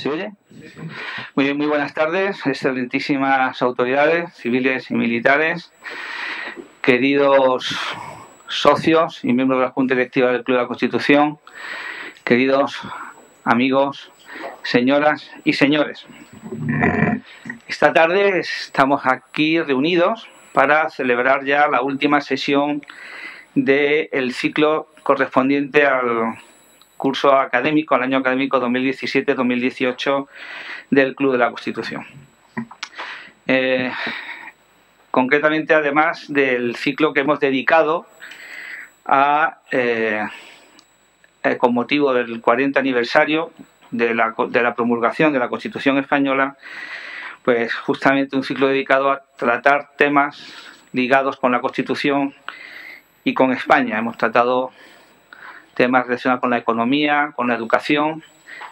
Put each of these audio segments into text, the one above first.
¿Se oye? Muy bien, muy buenas tardes, excelentísimas autoridades civiles y militares, queridos socios y miembros de la Junta Directiva del Club de la Constitución, queridos amigos, señoras y señores. Esta tarde estamos aquí reunidos para celebrar ya la última sesión del ciclo correspondiente al curso académico, al año académico 2017-2018 del Club de la Constitución. Concretamente, además del ciclo que hemos dedicado con motivo del 40 aniversario de la promulgación de la Constitución española, pues justamente un ciclo dedicado a tratar temas ligados con la Constitución y con España. Hemos tratado temas relacionados con la economía, con la educación.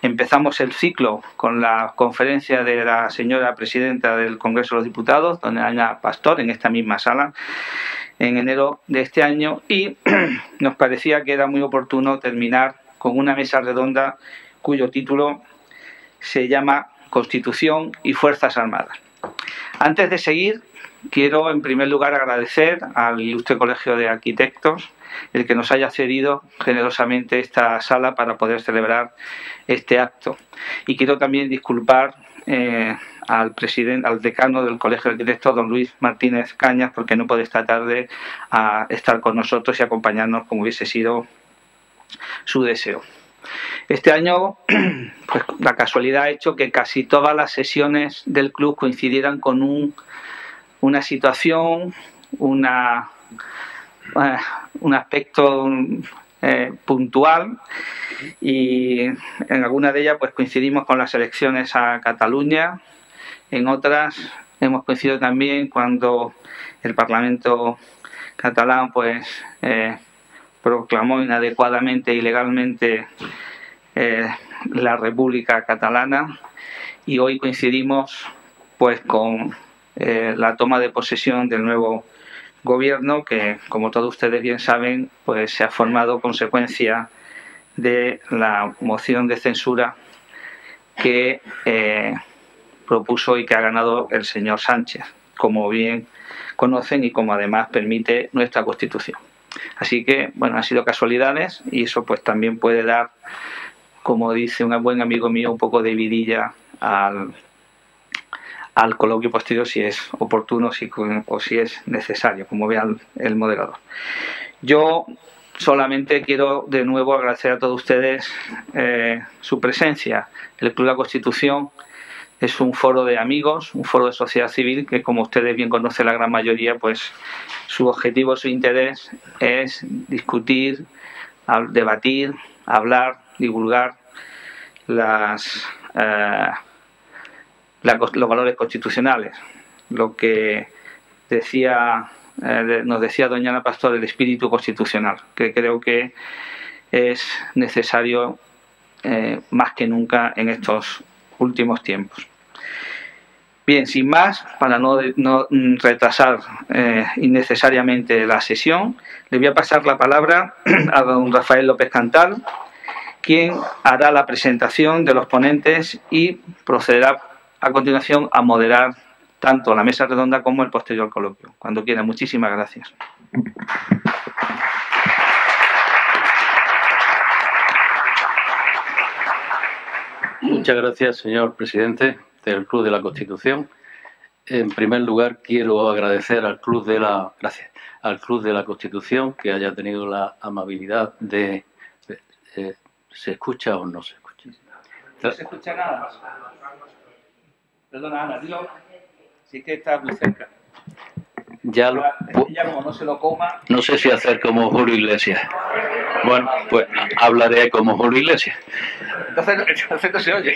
Empezamos el ciclo con la conferencia de la señora presidenta del Congreso de los Diputados, doña Ana Pastor, en esta misma sala, en enero de este año, y nos parecía que era muy oportuno terminar con una mesa redonda cuyo título se llama Constitución y Fuerzas Armadas. Antes de seguir, quiero en primer lugar agradecer al Ilustre Colegio de Arquitectos el que nos haya cedido generosamente esta sala para poder celebrar este acto. Y quiero también disculpar al decano del Colegio de Arquitectos, don Luis Martínez Cañas, porque no puede esta tarde estar con nosotros y acompañarnos como hubiese sido su deseo. Este año, pues la casualidad ha hecho que casi todas las sesiones del club coincidieran con una situación, un aspecto puntual, y en algunas de ellas pues coincidimos con las elecciones a Cataluña. En otras hemos coincidido también cuando el Parlamento catalán pues proclamó inadecuadamente e ilegalmente la República Catalana, y hoy coincidimos pues con la toma de posesión del nuevo gobierno que, como todos ustedes bien saben, pues se ha formado consecuencia de la moción de censura que propuso y que ha ganado el señor Sánchez, como bien conocen y como además permite nuestra Constitución. Así que, bueno, han sido casualidades, y eso pues también puede dar, como dice un buen amigo mío, un poco de vidilla al coloquio posterior, si es oportuno o si es necesario, como vea el moderador. Yo solamente quiero de nuevo agradecer a todos ustedes su presencia. El Club de la Constitución es un foro de amigos, un foro de sociedad civil que, como ustedes bien conocen la gran mayoría, pues su objetivo, su interés es discutir, debatir, hablar, divulgar los valores constitucionales, lo que nos decía doña Ana Pastor, el espíritu constitucional, que creo que es necesario más que nunca en estos últimos tiempos. Bien, sin más, para no retrasar innecesariamente la sesión, le voy a pasar la palabra a don Rafael López Cantal, quien hará la presentación de los ponentes y procederá a continuación a moderar tanto la mesa redonda como el posterior coloquio. Cuando quiera. Muchísimas gracias. Muchas gracias, señor presidente del Club de la Constitución. En primer lugar, quiero agradecer al Club de la Constitución que haya tenido la amabilidad de... ¿Se escucha o no se escucha? No se escucha nada. Perdona, Ana, dilo. Sí que está muy cerca. Ya como no se lo coma... No sé si hacer como Julio Iglesias. Bueno, pues hablaré como Julio Iglesias. Entonces no se oye.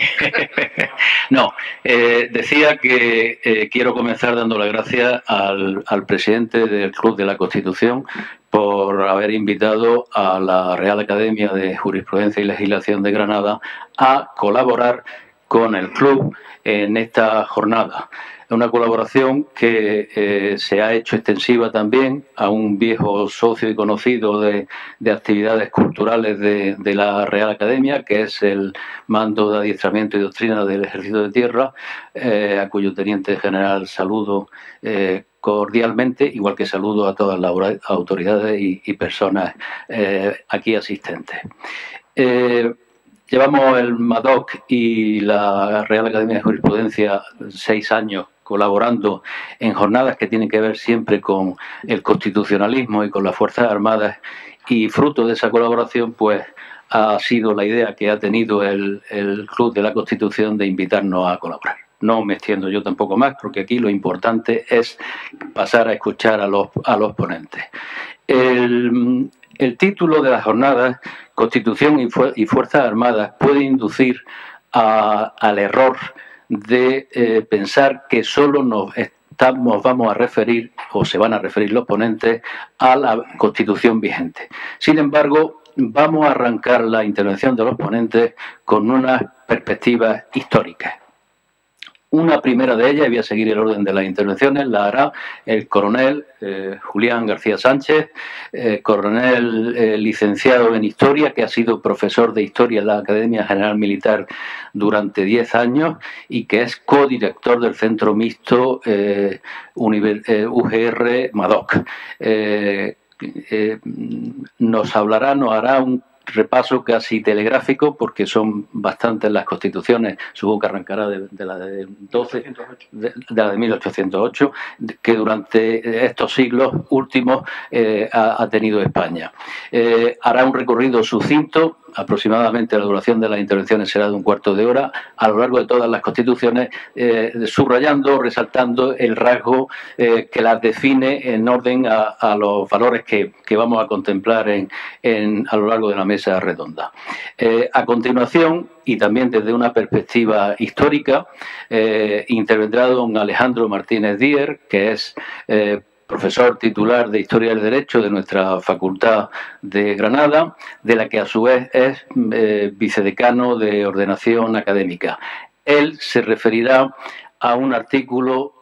No, decía que quiero comenzar dando las gracias al presidente del Club de la Constitución por haber invitado a la Real Academia de Jurisprudencia y Legislación de Granada a colaborar con el club en esta jornada. una colaboración que se ha hecho extensiva también a un viejo socio y conocido de actividades culturales de la Real Academia, que es el Mando de Adiestramiento y Doctrina del Ejército de Tierra, a cuyo teniente general saludo cordialmente, igual que saludo a todas las autoridades y personas aquí asistentes. Llevamos el MADOC y la Real Academia de Jurisprudencia 6 años colaborando en jornadas que tienen que ver siempre con el constitucionalismo y con las Fuerzas Armadas, y fruto de esa colaboración pues ha sido la idea que ha tenido el Club de la Constitución de invitarnos a colaborar. No me extiendo yo tampoco más, porque aquí lo importante es pasar a escuchar a los ponentes. El título de las jornadas, Constitución y Fuerzas Armadas, puede inducir al error de pensar que solo nos vamos a referir, o se van a referir los ponentes, a la Constitución vigente. Sin embargo, vamos a arrancar la intervención de los ponentes con unas perspectivas históricas. Una primera de ellas, y voy a seguir el orden de las intervenciones, la hará el coronel Julián García Sánchez, coronel licenciado en Historia, que ha sido profesor de Historia en la Academia General Militar durante 10 años y que es codirector del Centro Mixto UGR MADOC. Nos hará un repaso casi telegráfico, porque son bastantes las constituciones, supongo que arrancará de la de 12, de la de 1808, que durante estos siglos últimos ha tenido España. Hará un recorrido sucinto, aproximadamente la duración de las intervenciones será de un cuarto de hora, a lo largo de todas las constituciones, subrayando, resaltando el rasgo que las define en orden a los valores que vamos a contemplar a lo largo de la mesa redonda. A continuación, y también desde una perspectiva histórica, intervendrá don Alejandro Martínez Díez, que es profesor titular de Historia del Derecho de nuestra Facultad de Granada, de la que a su vez es vicedecano de Ordenación Académica. Él se referirá a un artículo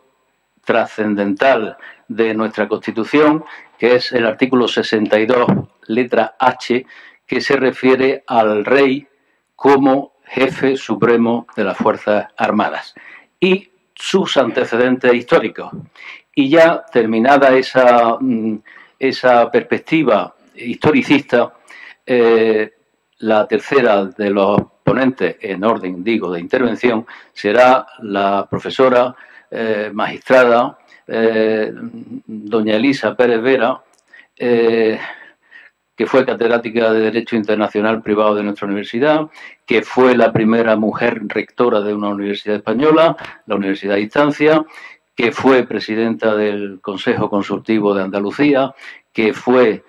trascendental de nuestra Constitución, que es el artículo 62, letra H, que se refiere al rey como jefe supremo de las Fuerzas Armadas y sus antecedentes históricos. Y ya terminada esa perspectiva historicista, la tercera de los ponentes en orden, digo, de intervención, será la profesora magistrada doña Elisa Pérez Vera, que fue catedrática de Derecho Internacional Privado de nuestra universidad, que fue la primera mujer rectora de una universidad española, la Universidad de Instancia, que fue presidenta del Consejo Consultivo de Andalucía, que fue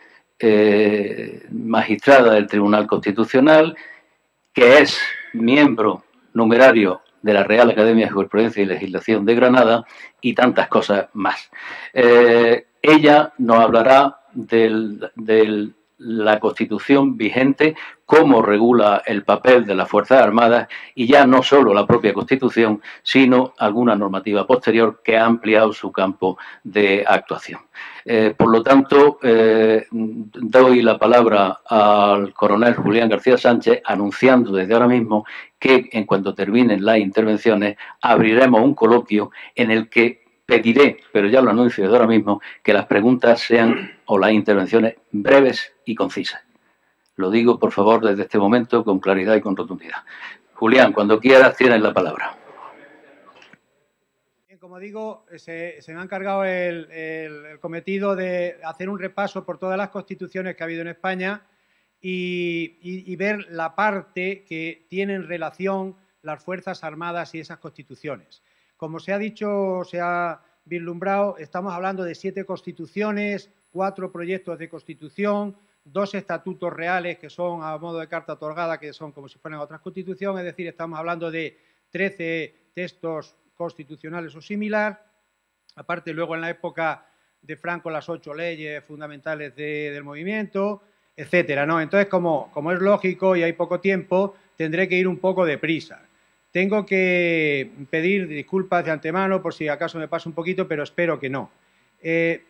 magistrada del Tribunal Constitucional, que es miembro numerario de la Real Academia de Jurisprudencia y Legislación de Granada, y tantas cosas más. Ella nos hablará de la Constitución vigente, cómo regula el papel de las Fuerzas Armadas, y ya no solo la propia Constitución, sino alguna normativa posterior que ha ampliado su campo de actuación. Por lo tanto, doy la palabra al coronel Julián García Sánchez, anunciando desde ahora mismo que en cuanto terminen las intervenciones abriremos un coloquio en el que pediré, pero ya lo anuncio desde ahora mismo, que las preguntas sean, o las intervenciones, breves y concisas. Lo digo, por favor, desde este momento con claridad y con rotundidad. Julián, cuando quieras, tienes la palabra. Bien, como digo, se me ha encargado el cometido de hacer un repaso por todas las constituciones que ha habido en España y ver la parte que tienen relación las Fuerzas Armadas y esas constituciones. Como se ha dicho, se ha vislumbrado, estamos hablando de 7 constituciones, 4 proyectos de constitución, 2 estatutos reales que son a modo de carta otorgada, que son como si fueran otras constituciones, es decir, estamos hablando de 13 textos constitucionales o similar. Aparte, luego en la época de Franco, las 8 leyes fundamentales del movimiento, etcétera, ¿no? Entonces, como es lógico y hay poco tiempo, tendré que ir un poco deprisa. tengo que pedir disculpas de antemano por si acaso me paso un poquito, pero espero que no.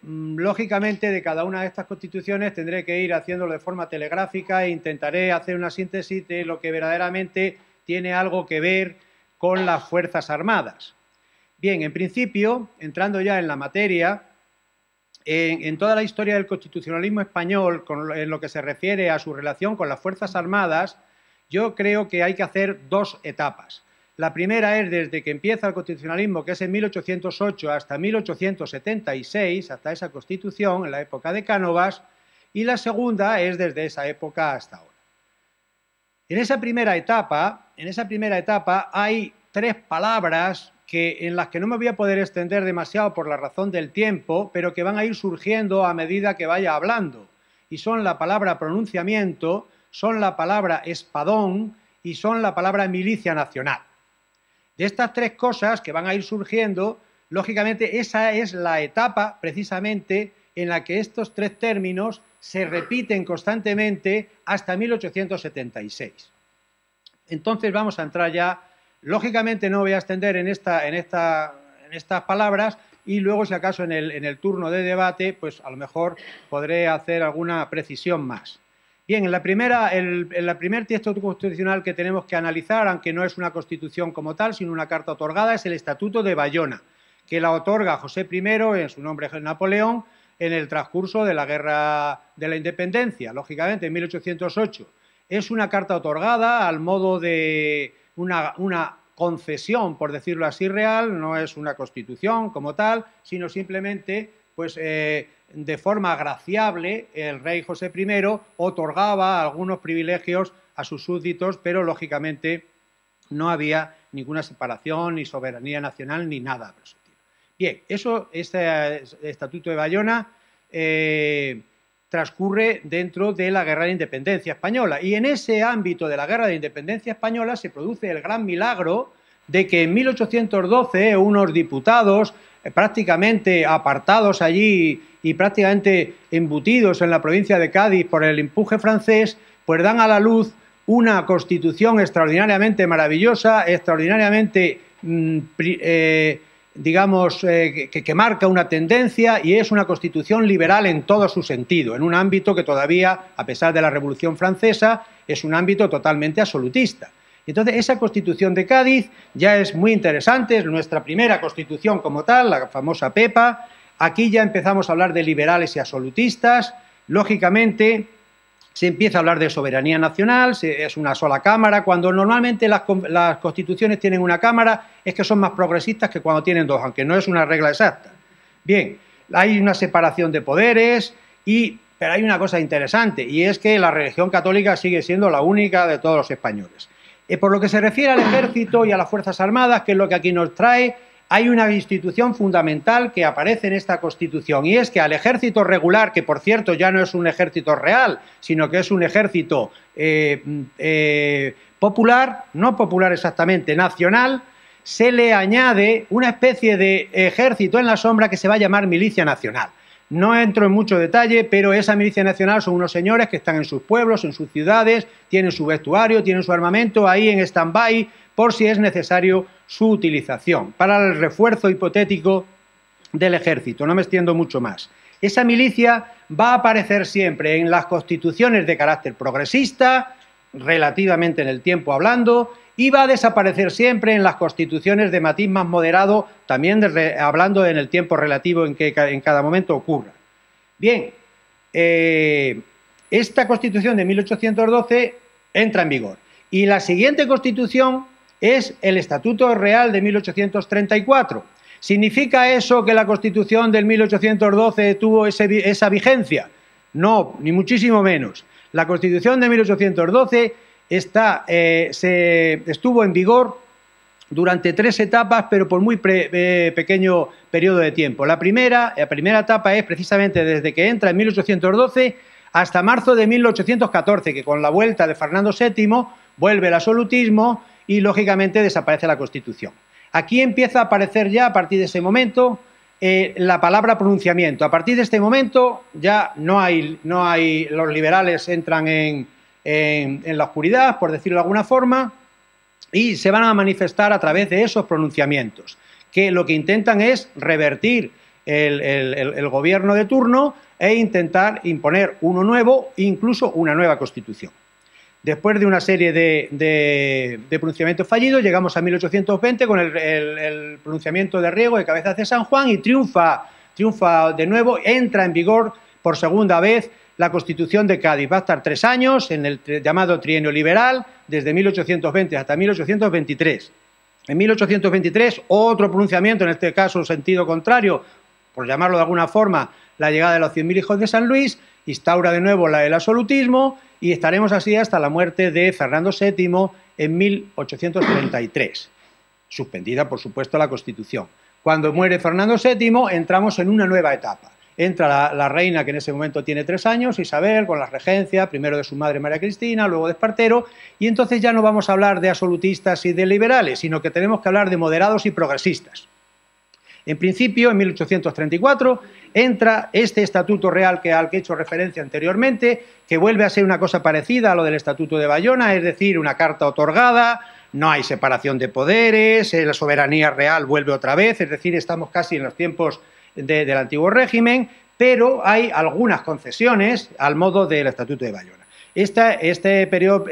Lógicamente, de cada una de estas constituciones tendré que ir haciéndolo de forma telegráfica e intentaré hacer una síntesis de lo que verdaderamente tiene algo que ver con las Fuerzas Armadas. Bien, en principio, entrando ya en la materia, en toda la historia del constitucionalismo español, en lo que se refiere a su relación con las Fuerzas Armadas, yo creo que hay que hacer dos etapas. La primera es desde que empieza el constitucionalismo, que es en 1808 hasta 1876, hasta esa constitución, en la época de Cánovas, y la segunda es desde esa época hasta ahora. En esa primera etapa hay tres palabras en las que no me voy a poder extender demasiado por la razón del tiempo, pero que van a ir surgiendo a medida que vaya hablando. Y son la palabra pronunciamiento, son la palabra espadón y son la palabra milicia nacional. De estas tres cosas que van a ir surgiendo, lógicamente esa es la etapa precisamente en la que estos tres términos se repiten constantemente hasta 1876. Entonces vamos a entrar ya, lógicamente no voy a extender en estas palabras y luego si acaso en el turno de debate, pues a lo mejor podré hacer alguna precisión más. Bien, el primer texto constitucional que tenemos que analizar, aunque no es una constitución como tal, sino una carta otorgada, es el Estatuto de Bayona, que la otorga José I, en su nombre Napoleón, en el transcurso de la Guerra de la Independencia, lógicamente en 1808. Es una carta otorgada al modo de una concesión, por decirlo así, real, no es una constitución como tal, sino simplemente pues de forma agraciable el rey José I otorgaba algunos privilegios a sus súbditos, pero lógicamente no había ninguna separación, ni soberanía nacional, ni nada de eso. Bien, este Estatuto de Bayona transcurre dentro de la Guerra de Independencia Española y en ese ámbito de la Guerra de Independencia Española se produce el gran milagro de que en 1812 unos diputados prácticamente apartados allí y prácticamente embutidos en la provincia de Cádiz por el empuje francés, pues dan a la luz una constitución extraordinariamente maravillosa, extraordinariamente, digamos, que marca una tendencia y es una constitución liberal en todo su sentido, en un ámbito que todavía, a pesar de la Revolución Francesa, es un ámbito totalmente absolutista. Entonces, esa Constitución de Cádiz ya es muy interesante, es nuestra primera Constitución como tal, la famosa PEPA. Aquí ya empezamos a hablar de liberales y absolutistas. Lógicamente, se empieza a hablar de soberanía nacional, es una sola cámara, cuando normalmente las constituciones tienen una cámara, es que son más progresistas que cuando tienen dos, aunque no es una regla exacta. Bien, hay una separación de poderes, pero hay una cosa interesante, y es que la religión católica sigue siendo la única de todos los españoles. Por lo que se refiere al ejército y a las Fuerzas Armadas, que es lo que aquí nos trae, hay una institución fundamental que aparece en esta Constitución y es que al ejército regular, que por cierto ya no es un ejército real, sino que es un ejército popular, no popular exactamente, nacional, se le añade una especie de ejército en la sombra que se va a llamar Milicia Nacional. No entro en mucho detalle, pero esa Milicia Nacional son unos señores que están en sus pueblos, en sus ciudades, tienen su vestuario, tienen su armamento ahí en stand-by por si es necesario su utilización, para el refuerzo hipotético del ejército. No me extiendo mucho más. Esa milicia va a aparecer siempre en las constituciones de carácter progresista, relativamente en el tiempo hablando, y va a desaparecer siempre en las constituciones de matiz más moderado, también hablando en el tiempo relativo en que en cada momento ocurra. Bien, esta Constitución de 1812 entra en vigor y la siguiente Constitución es el Estatuto Real de 1834. ¿Significa eso que la Constitución del 1812 tuvo esa vigencia? No, ni muchísimo menos. La Constitución de 1812 estuvo en vigor durante 3 etapas, pero por muy pequeño periodo de tiempo. La primera etapa es precisamente desde que entra en 1812 hasta marzo de 1814, que con la vuelta de Fernando VII vuelve el absolutismo y, lógicamente, desaparece la Constitución. Aquí empieza a aparecer ya, a partir de ese momento, la palabra pronunciamiento. A partir de este momento ya los liberales entran en la oscuridad, por decirlo de alguna forma. y se van a manifestar a través de esos pronunciamientos, que lo que intentan es revertir el gobierno de turno e intentar imponer uno nuevo, incluso una nueva Constitución. Después de una serie de pronunciamientos fallidos, llegamos a 1820 con el pronunciamiento de Riego de Cabezas de San Juan y triunfa de nuevo, entra en vigor por segunda vez la Constitución de Cádiz. Va a estar 3 años en el llamado trienio liberal, desde 1820 hasta 1823. En 1823, otro pronunciamiento, en este caso sentido contrario, por llamarlo de alguna forma, la llegada de los 100.000 hijos de San Luis, instaura de nuevo el absolutismo y estaremos así hasta la muerte de Fernando VII en 1833, suspendida, por supuesto, la Constitución. Cuando muere Fernando VII, entramos en una nueva etapa. Entra la reina, que en ese momento tiene 3 años, Isabel, con la regencia, primero de su madre María Cristina, luego de Espartero, y entonces ya no vamos a hablar de absolutistas y de liberales, sino que tenemos que hablar de moderados y progresistas. En principio, en 1834, entra este Estatuto Real al que he hecho referencia anteriormente, que vuelve a ser una cosa parecida a lo del Estatuto de Bayona, es decir, una carta otorgada, no hay separación de poderes, la soberanía real vuelve otra vez, es decir, estamos casi en los tiempos del antiguo régimen, pero hay algunas concesiones al modo del Estatuto de Bayona. Este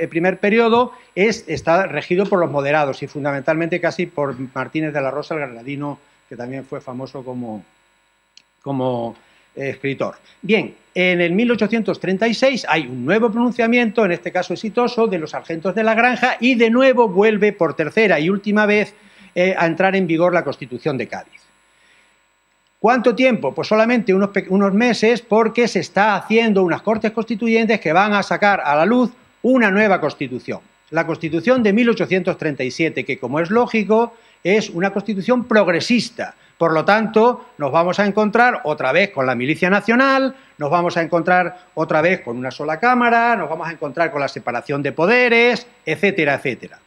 primer periodo está regido por los moderados y fundamentalmente casi por Martínez de la Rosa, el granadino, que también fue famoso como escritor. Bien, en el 1836 hay un nuevo pronunciamiento, en este caso exitoso, de los sargentos de la Granja y de nuevo vuelve por tercera y última vez a entrar en vigor la Constitución de Cádiz. ¿Cuánto tiempo? Pues solamente unos meses, porque se está haciendo unas Cortes Constituyentes que van a sacar a la luz una nueva Constitución. La Constitución de 1837, que como es lógico, es una Constitución progresista. Por lo tanto, nos vamos a encontrar otra vez con la milicia nacional, nos vamos a encontrar otra vez con una sola Cámara, nos vamos a encontrar con la separación de poderes, etcétera, etcétera.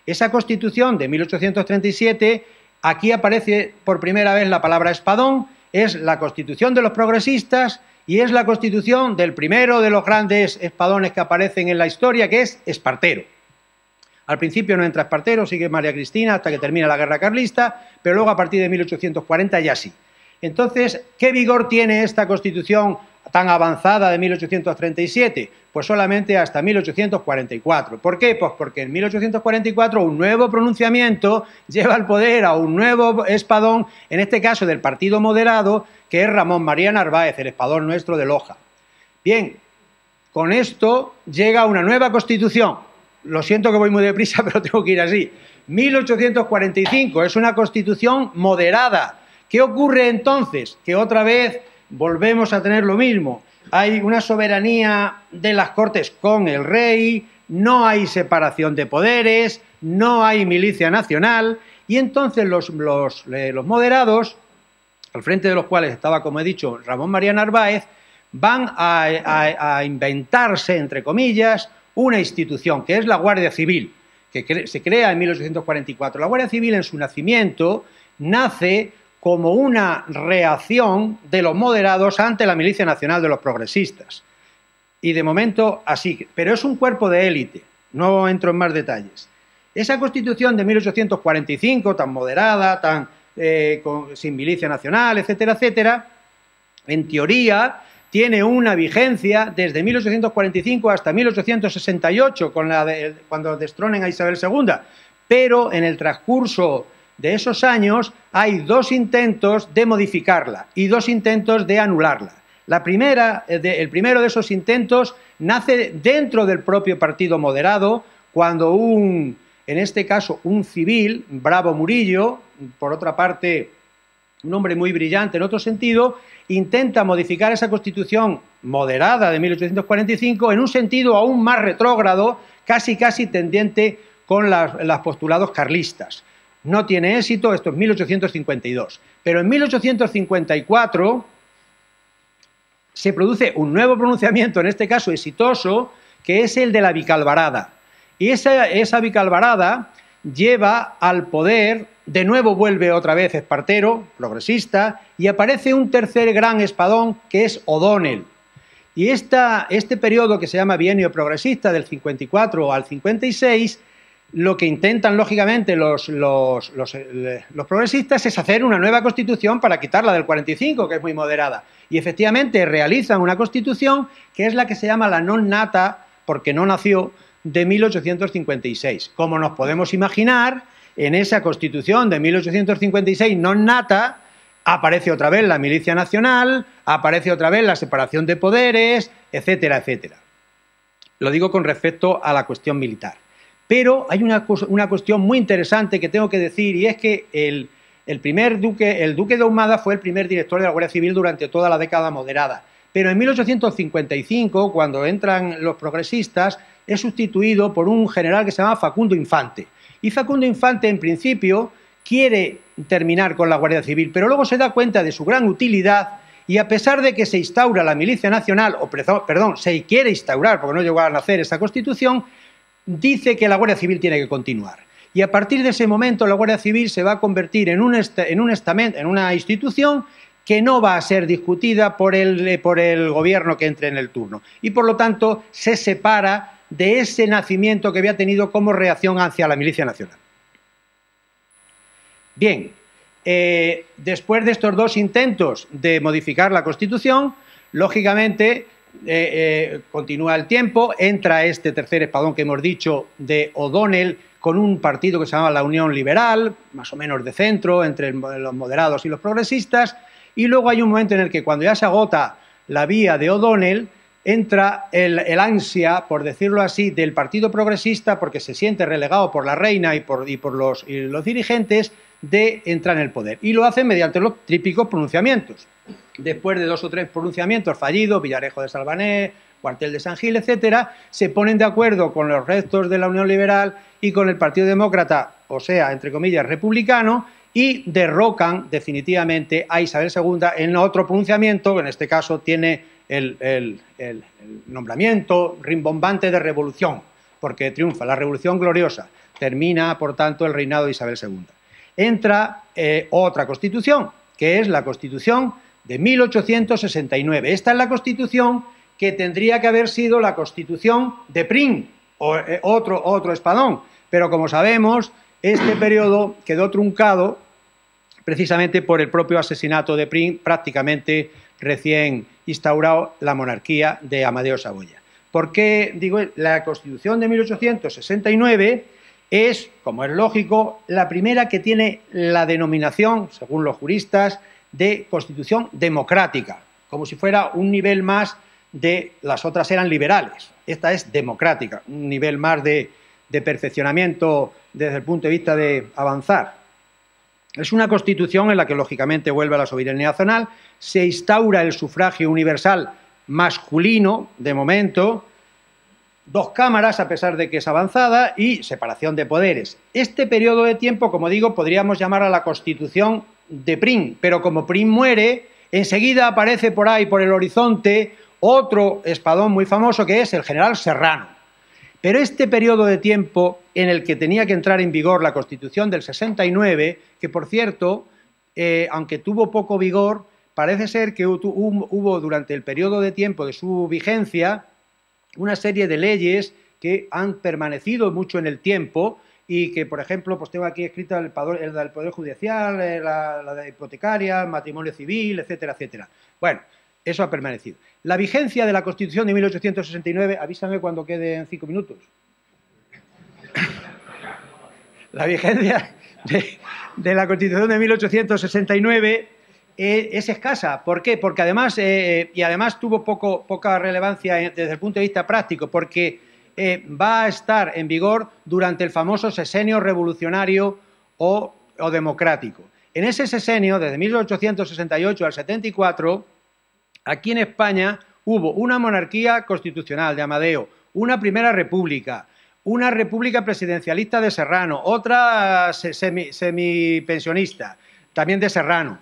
Esa Constitución de 1837, aquí aparece por primera vez la palabra espadón, es la Constitución de los progresistas y es la Constitución del primero de los grandes espadones que aparecen en la historia, que es Espartero. Al principio no entra Espartero, sigue María Cristina hasta que termina la guerra carlista, pero luego a partir de 1840 ya sí. Entonces, ¿qué vigor tiene esta Constitución tan avanzada de 1837? Pues solamente hasta 1844. ¿Por qué? Pues porque en 1844 un nuevo pronunciamiento lleva al poder a un nuevo espadón, en este caso del Partido Moderado, que es Ramón María Narváez, el espadón nuestro de Loja. Bien, con esto llega una nueva Constitución. Lo siento que voy muy deprisa, pero tengo que ir así. 1845 es una Constitución moderada. ¿Qué ocurre entonces? Que otra vez volvemos a tener lo mismo. Hay una soberanía de las Cortes con el rey, no hay separación de poderes, no hay milicia nacional, y entonces los moderados, al frente de los cuales estaba, como he dicho, Ramón María Narváez, van a inventarse, entre comillas, una institución, que es la Guardia Civil, que se crea en 1844. La Guardia Civil, en su nacimiento, nace como una reacción de los moderados ante la milicia nacional de los progresistas. Y de momento así, pero es un cuerpo de élite, no entro en más detalles. Esa Constitución de 1845, tan moderada, sin milicia nacional, etcétera, etcétera, en teoría tiene una vigencia desde 1845 hasta 1868, cuando destronen a Isabel II, pero en el transcurso de esos años hay 2 intentos de modificarla y 2 intentos de anularla. El primero de esos intentos nace dentro del propio Partido Moderado, cuando en este caso un civil, Bravo Murillo, por otra parte un hombre muy brillante en otro sentido, intenta modificar esa Constitución moderada de 1845 en un sentido aún más retrógrado, casi tendiente con los postulados carlistas. No tiene éxito, esto es 1852. Pero en 1854 se produce un nuevo pronunciamiento, en este caso exitoso, que es el de la bicalvarada. Y esa bicalvarada lleva al poder, de nuevo vuelve otra vez Espartero, progresista, y aparece un tercer gran espadón que es O'Donnell. Y este periodo que se llama bienio progresista del 54 al 56 lo que intentan, lógicamente, los progresistas es hacer una nueva Constitución para quitarla del 45, que es muy moderada. Y, efectivamente, realizan una Constitución que es la que se llama la non nata, porque no nació, de 1856. Como nos podemos imaginar, en esa Constitución de 1856 non nata aparece otra vez la milicia nacional, aparece otra vez la separación de poderes, etcétera, etcétera. Lo digo con respecto a la cuestión militar. Pero hay una cuestión muy interesante que tengo que decir, y es que el duque de Ahumada fue el primer director de la Guardia Civil durante toda la década moderada. Pero en 1855, cuando entran los progresistas, es sustituido por un general que se llama Facundo Infante. Y Facundo Infante, en principio, quiere terminar con la Guardia Civil, pero luego se da cuenta de su gran utilidad y, a pesar de que se instaura la milicia nacional, se quiere instaurar, porque no llegó a nacer esa Constitución, dice que la Guardia Civil tiene que continuar. Y a partir de ese momento la Guardia Civil se va a convertir en una institución que no va a ser discutida por el gobierno que entre en el turno. Y, por lo tanto, se separa de ese nacimiento que había tenido como reacción hacia la milicia nacional. Bien, después de estos dos intentos de modificar la Constitución, lógicamente continúa el tiempo, entra este tercer espadón que hemos dicho de O'Donnell con un partido que se llama la Unión Liberal, más o menos de centro, entre los moderados y los progresistas, y luego hay un momento en el que, cuando ya se agota la vía de O'Donnell, entra el ansia, por decirlo así, del Partido Progresista, porque se siente relegado por la reina y por los dirigentes, de entrar en el poder. Y lo hacen mediante los típicos pronunciamientos. Después de 2 o 3 pronunciamientos fallidos, Villarejo de Salvanés, Cuartel de San Gil, etcétera, se ponen de acuerdo con los restos de la Unión Liberal y con el Partido Demócrata, o sea, entre comillas, republicano, y derrocan definitivamente a Isabel II en otro pronunciamiento, que en este caso tiene el nombramiento rimbombante de revolución, porque triunfa la revolución gloriosa, termina, por tanto, el reinado de Isabel II. Entra otra Constitución, que es la Constitución de 1869. Esta es la Constitución que tendría que haber sido la Constitución de Prim, o otro espadón, pero, como sabemos, este periodo quedó truncado precisamente por el propio asesinato de Prim, prácticamente recién instaurado la monarquía de Amadeo Saboya. ¿Por qué digo? La Constitución de 1869 es, como es lógico, la primera que tiene la denominación, según los juristas, de Constitución democrática, como si fuera un nivel más de las otras eran liberales. Esta es democrática, un nivel más de perfeccionamiento desde el punto de vista de avanzar. Es una Constitución en la que, lógicamente, vuelve a la soberanía nacional, se instaura el sufragio universal masculino, de momento, 2 cámaras, a pesar de que es avanzada, y separación de poderes. Este periodo de tiempo, como digo, podríamos llamar a la Constitución de Prim, pero como Prim muere, enseguida aparece por ahí, por el horizonte, otro espadón muy famoso, que es el general Serrano. Pero este periodo de tiempo en el que tenía que entrar en vigor la Constitución del 69, que, por cierto, aunque tuvo poco vigor, parece ser que hubo durante el periodo de tiempo de su vigencia una serie de leyes que han permanecido mucho en el tiempo y que, por ejemplo, pues tengo aquí escrita el del Poder Judicial, la de hipotecaria, el matrimonio civil, etcétera, etcétera. Bueno, eso ha permanecido. La vigencia de la Constitución de 1869, avísame cuando queden 5 minutos. La vigencia de la Constitución de 1869 es escasa. ¿Por qué? Porque además, y además tuvo poca relevancia desde el punto de vista práctico, porque va a estar en vigor durante el famoso sexenio revolucionario o democrático. En ese sexenio, desde 1868 al 74, aquí en España hubo una monarquía constitucional de Amadeo, una primera república, una república presidencialista de Serrano, otra semipensionista, también de Serrano,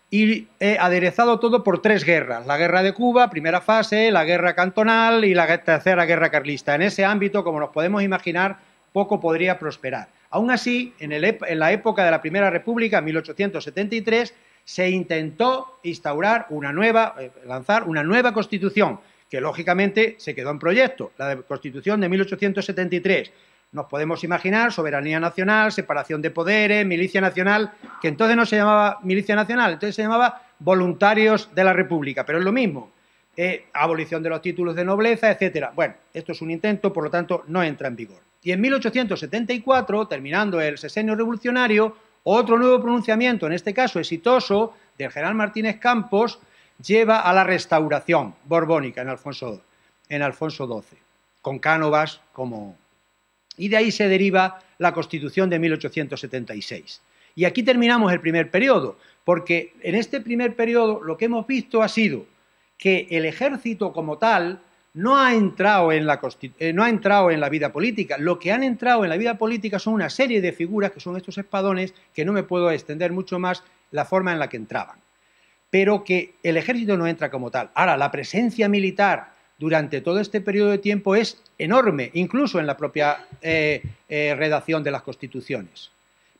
y aderezado todo por 3 guerras, la guerra de Cuba, primera fase, la guerra cantonal y la tercera guerra carlista. En ese ámbito, como nos podemos imaginar, poco podría prosperar. Aún así, en la época de la Primera República, en 1873, se intentó lanzar una nueva Constitución, que lógicamente se quedó en proyecto, la Constitución de 1873. Nos podemos imaginar soberanía nacional, separación de poderes, milicia nacional, que entonces no se llamaba milicia nacional, entonces se llamaba voluntarios de la República, pero es lo mismo. Abolición de los títulos de nobleza, etcétera. Bueno, esto es un intento, por lo tanto, no entra en vigor. Y en 1874, terminando el sexenio revolucionario, otro nuevo pronunciamiento, en este caso exitoso, del general Martínez Campos, lleva a la restauración borbónica en Alfonso XII, con Cánovas como... Y de ahí se deriva la Constitución de 1876. Y aquí terminamos el primer periodo, porque en este primer periodo lo que hemos visto ha sido que el ejército como tal no ha entrado en la vida política. Lo que han entrado en la vida política son una serie de figuras, que son estos espadones, que no me puedo extender mucho más la forma en la que entraban. Pero que el ejército no entra como tal. Ahora, la presencia militar durante todo este periodo de tiempo es enorme, incluso en la propia redacción de las constituciones.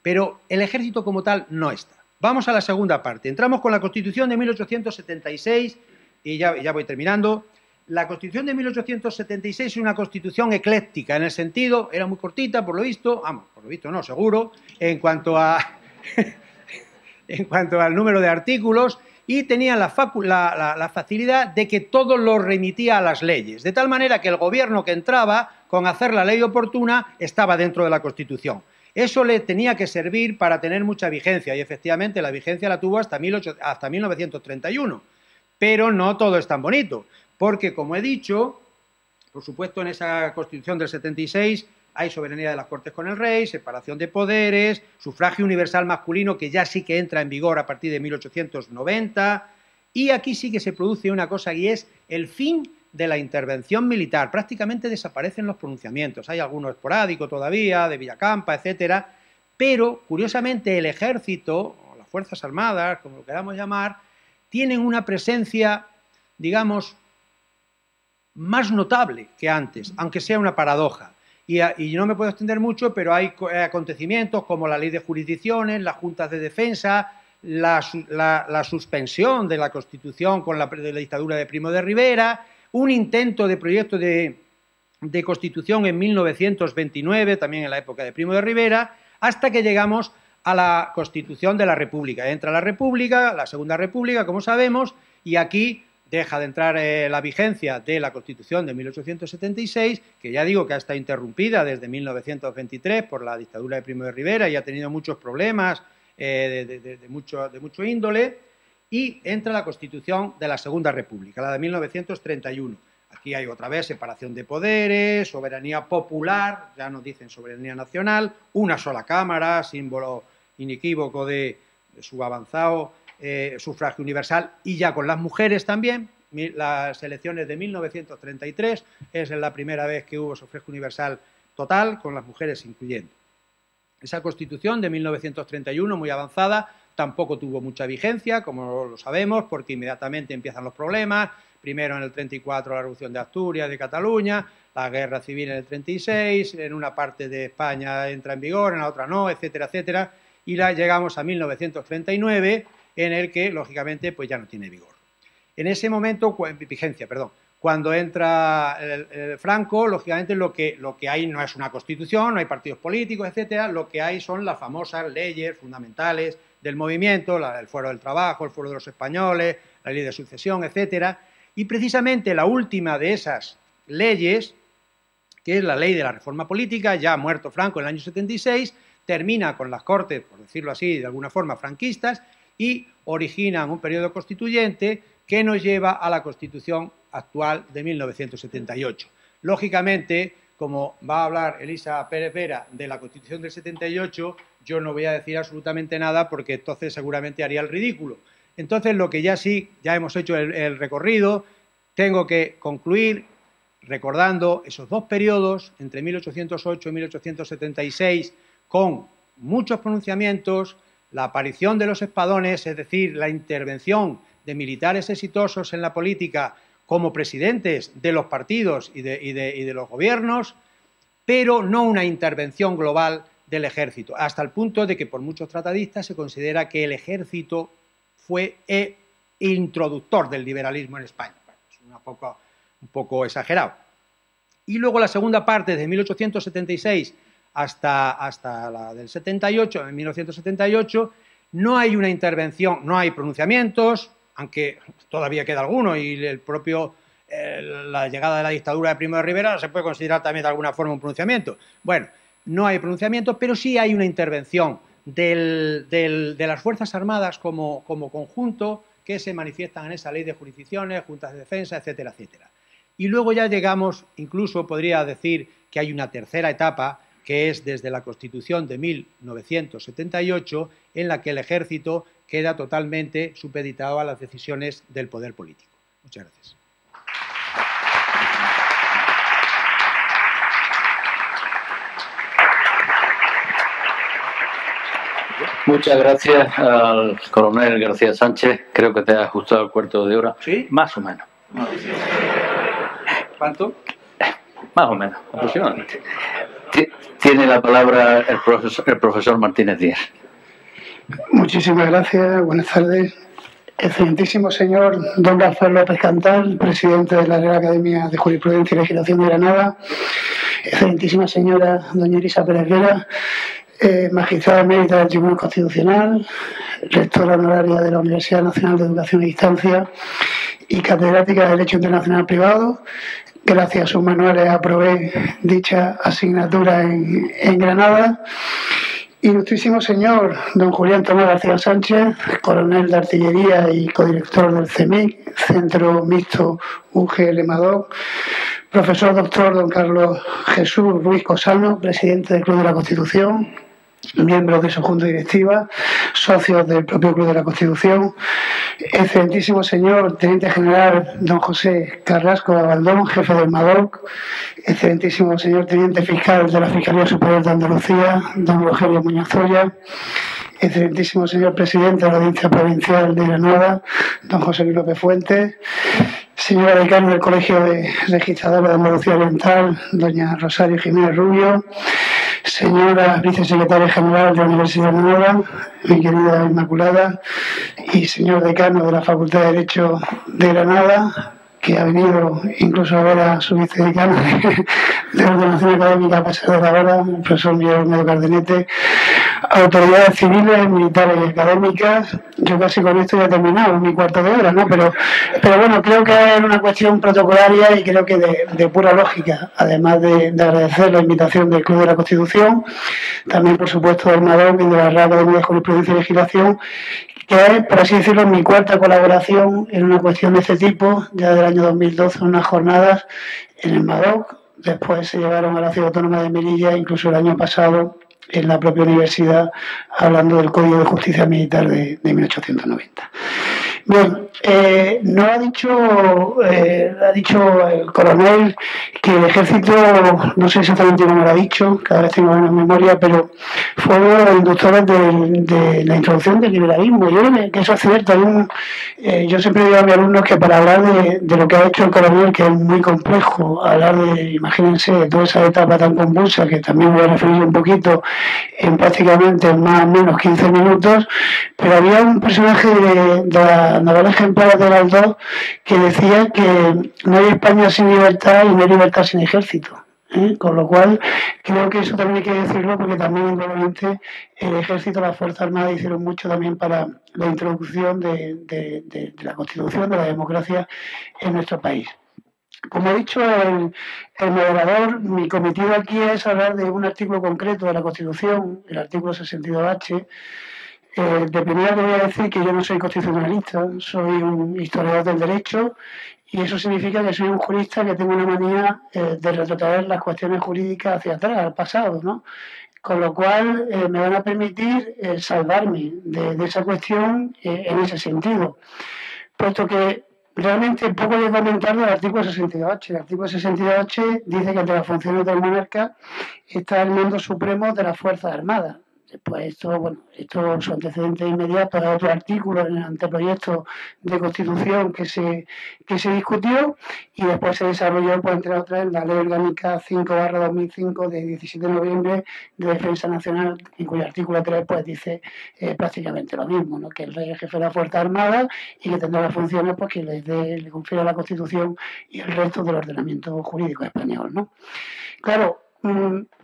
Pero el ejército como tal no está. Vamos a la segunda parte. Entramos con la Constitución de 1876 y ya voy terminando. La Constitución de 1876 es una constitución ecléctica, en el sentido, era muy cortita, por lo visto, vamos, por lo visto no, seguro, en cuanto al número de artículos, y tenía la facilidad de que todo lo remitía a las leyes, de tal manera que el gobierno que entraba, con hacer la ley oportuna, estaba dentro de la Constitución. Eso le tenía que servir para tener mucha vigencia, y efectivamente la vigencia la tuvo hasta 1931, pero no todo es tan bonito, porque, como he dicho, por supuesto en esa Constitución del 76 hay soberanía de las Cortes con el Rey, separación de poderes, sufragio universal masculino, que ya sí que entra en vigor a partir de 1890, y aquí sí que se produce una cosa, y es el fin de la intervención militar. Prácticamente desaparecen los pronunciamientos, hay alguno esporádico todavía, de Villacampa, etcétera, pero, curiosamente, el ejército, o las Fuerzas Armadas, como lo queramos llamar, tienen una presencia, digamos, más notable que antes, aunque sea una paradoja. Y no me puedo extender mucho, pero hay acontecimientos como la ley de jurisdicciones, las juntas de defensa, la suspensión de la Constitución con la dictadura de Primo de Rivera, un intento de proyecto de Constitución en 1929, también en la época de Primo de Rivera, hasta que llegamos a la Constitución de la República. Entra la República, la Segunda República, como sabemos, y aquí deja de entrar la vigencia de la Constitución de 1876, que ya digo que ha estado interrumpida desde 1923 por la dictadura de Primo de Rivera y ha tenido muchos problemas de mucho índole, y entra la Constitución de la Segunda República, la de 1931. Aquí hay otra vez separación de poderes, soberanía popular, ya nos dicen soberanía nacional, una sola Cámara, símbolo inequívoco de su avanzado sufragio universal, y ya con las mujeres también. Las elecciones de 1933 es la primera vez que hubo sufragio universal total, con las mujeres incluyendo. Esa Constitución de 1931, muy avanzada, tampoco tuvo mucha vigencia, como lo sabemos, porque inmediatamente empiezan los problemas. Primero en el 34 la Revolución de Asturias, de Cataluña, la Guerra Civil en el 36, en una parte de España entra en vigor, en la otra no, etcétera, etcétera, y llegamos a 1939, en el que, lógicamente, pues ya no tiene vigor. En ese momento, vigencia, perdón, cuando entra Franco, lógicamente lo que hay no es una constitución, no hay partidos políticos, etcétera, lo que hay son las famosas leyes fundamentales del movimiento, el Fuero del Trabajo, el Fuero de los Españoles, la Ley de Sucesión, etcétera, y precisamente la última de esas leyes, que es la Ley de la Reforma Política, ya muerto Franco en el año 76, termina con las Cortes, por decirlo así, de alguna forma franquistas, y originan un periodo constituyente que nos lleva a la Constitución actual de 1978. Lógicamente, como va a hablar Elisa Pérez Vera de la Constitución del 78, yo no voy a decir absolutamente nada porque entonces seguramente haría el ridículo. Entonces, lo que ya hemos hecho el recorrido, tengo que concluir recordando esos dos periodos, entre 1808 y 1876, con muchos pronunciamientos, la aparición de los espadones, es decir, la intervención de militares exitosos en la política como presidentes de los partidos y de los gobiernos, pero no una intervención global del ejército, hasta el punto de que por muchos tratadistas se considera que el ejército fue el introductor del liberalismo en España. Bueno, es un poco exagerado. Y luego la segunda parte, desde 1876 hasta la del 78, en 1978, no hay una intervención, no hay pronunciamientos, aunque todavía queda alguno, y la llegada de la dictadura de Primo de Rivera se puede considerar también de alguna forma un pronunciamiento. Bueno, no hay pronunciamiento, pero sí hay una intervención de las Fuerzas Armadas como conjunto que se manifiestan en esa ley de jurisdicciones, juntas de defensa, etcétera, etcétera. Y luego ya llegamos, incluso podría decir que hay una tercera etapa, que es desde la Constitución de 1978, en la que el Ejército queda totalmente supeditado a las decisiones del poder político. Muchas gracias. Muchas gracias al coronel García Sánchez. Creo que te has ajustado el cuarto de hora. ¿Sí? Más o menos. ¿Cuánto? Más o menos, aproximadamente. Tiene la palabra el profesor Martínez Díaz. Muchísimas gracias. Buenas tardes. Excelentísimo señor don Rafael López Cantal, presidente de la Real Academia de Jurisprudencia y Legislación de Granada. Excelentísima señora doña Elisa Pérez Vera, magistrada emérita del Tribunal Constitucional, rectora honoraria de la Universidad Nacional de Educación a Distancia y catedrática de Derecho Internacional Privado. Gracias a sus manuales aprobé dicha asignatura en Granada. Ilustrísimo señor don Julián Tomás García Sánchez, coronel de artillería y codirector del CEMIC, Centro Mixto UGL Madoc. Profesor doctor don Carlos Jesús Ruiz Cosano, presidente del Club de la Constitución, miembros de su junta directiva, socios del propio Club de la Constitución. Excelentísimo señor teniente general don José Carrasco Abaldón, jefe del MADOC. Excelentísimo señor teniente fiscal de la Fiscalía Superior de Andalucía, don Rogelio Muñoz Zoya. Excelentísimo señor presidente de la Audiencia Provincial de Granada, don José Luis López Fuentes. Señora decana del Colegio de Registradores de Andalucía Oriental, doña Rosario Jiménez Rubio. Señora vicesecretaria general de la Universidad de Granada, mi querida Inmaculada. Y señor decano de la Facultad de Derecho de Granada, que ha venido incluso a ver a su vicedecano de ordenación académica a pesar de la hora, el profesor Miguel Olmedo Cardenete, autoridades civiles, militares y académicas. Yo casi con esto ya he terminado, mi cuarto de hora, ¿no? Pero bueno, creo que es una cuestión protocolaria y creo que de pura lógica, además de agradecer la invitación del Club de la Constitución, también por supuesto del MADOC y de la Real Academia de Jurisprudencia y Legislación, que es, por así decirlo, mi cuarta colaboración en una cuestión de este tipo, ya del año 2012, unas jornadas en el MADOC. Después se llevaron a la Ciudad Autónoma de Melilla, incluso el año pasado en la propia universidad, hablando del Código de Justicia Militar de 1890. Bien, no ha dicho el coronel que el ejército, no sé exactamente cómo lo ha dicho, cada vez tengo menos memoria, pero fue uno de los inductores de la introducción del liberalismo. Yo creo que eso es cierto. Yo siempre digo a mis alumnos que para hablar de lo que ha hecho el coronel, que es muy complejo, hablar imagínense, de toda esa etapa tan convulsa, que también voy a referir un poquito, en prácticamente más o menos 15 minutos, pero había un personaje de la novela ejemplar de Galdós que decía que no hay España sin libertad y no hay libertad sin ejército. Con lo cual, creo que eso también hay que decirlo, porque también, indudablemente, el ejército, las Fuerzas Armadas hicieron mucho también para la introducción de la Constitución, de la democracia en nuestro país. Como ha dicho el moderador, mi cometido aquí es hablar de un artículo concreto de la Constitución, el artículo 62H. De primera te voy a decir que yo no soy constitucionalista, soy un historiador del derecho, y eso significa que soy un jurista que tengo una manía de retrotraer las cuestiones jurídicas hacia atrás, al pasado, ¿no? Con lo cual me van a permitir salvarme de esa cuestión en ese sentido, puesto que realmente poco voy a comentar del artículo 62H. El artículo 62H dice que entre las funciones del monarca está el mando supremo de las Fuerzas Armadas. Después esto su antecedente inmediato es otro artículo en el anteproyecto de Constitución que se discutió y después se desarrolló, pues, entre otras, en la Ley Orgánica 5/2005 de 17 de noviembre de Defensa Nacional, en cuyo artículo 3 pues dice prácticamente lo mismo, ¿no? Que el rey es jefe de la Fuerza Armada y que tendrá las funciones pues, que le confiere la Constitución y el resto del ordenamiento jurídico español, ¿no? Claro,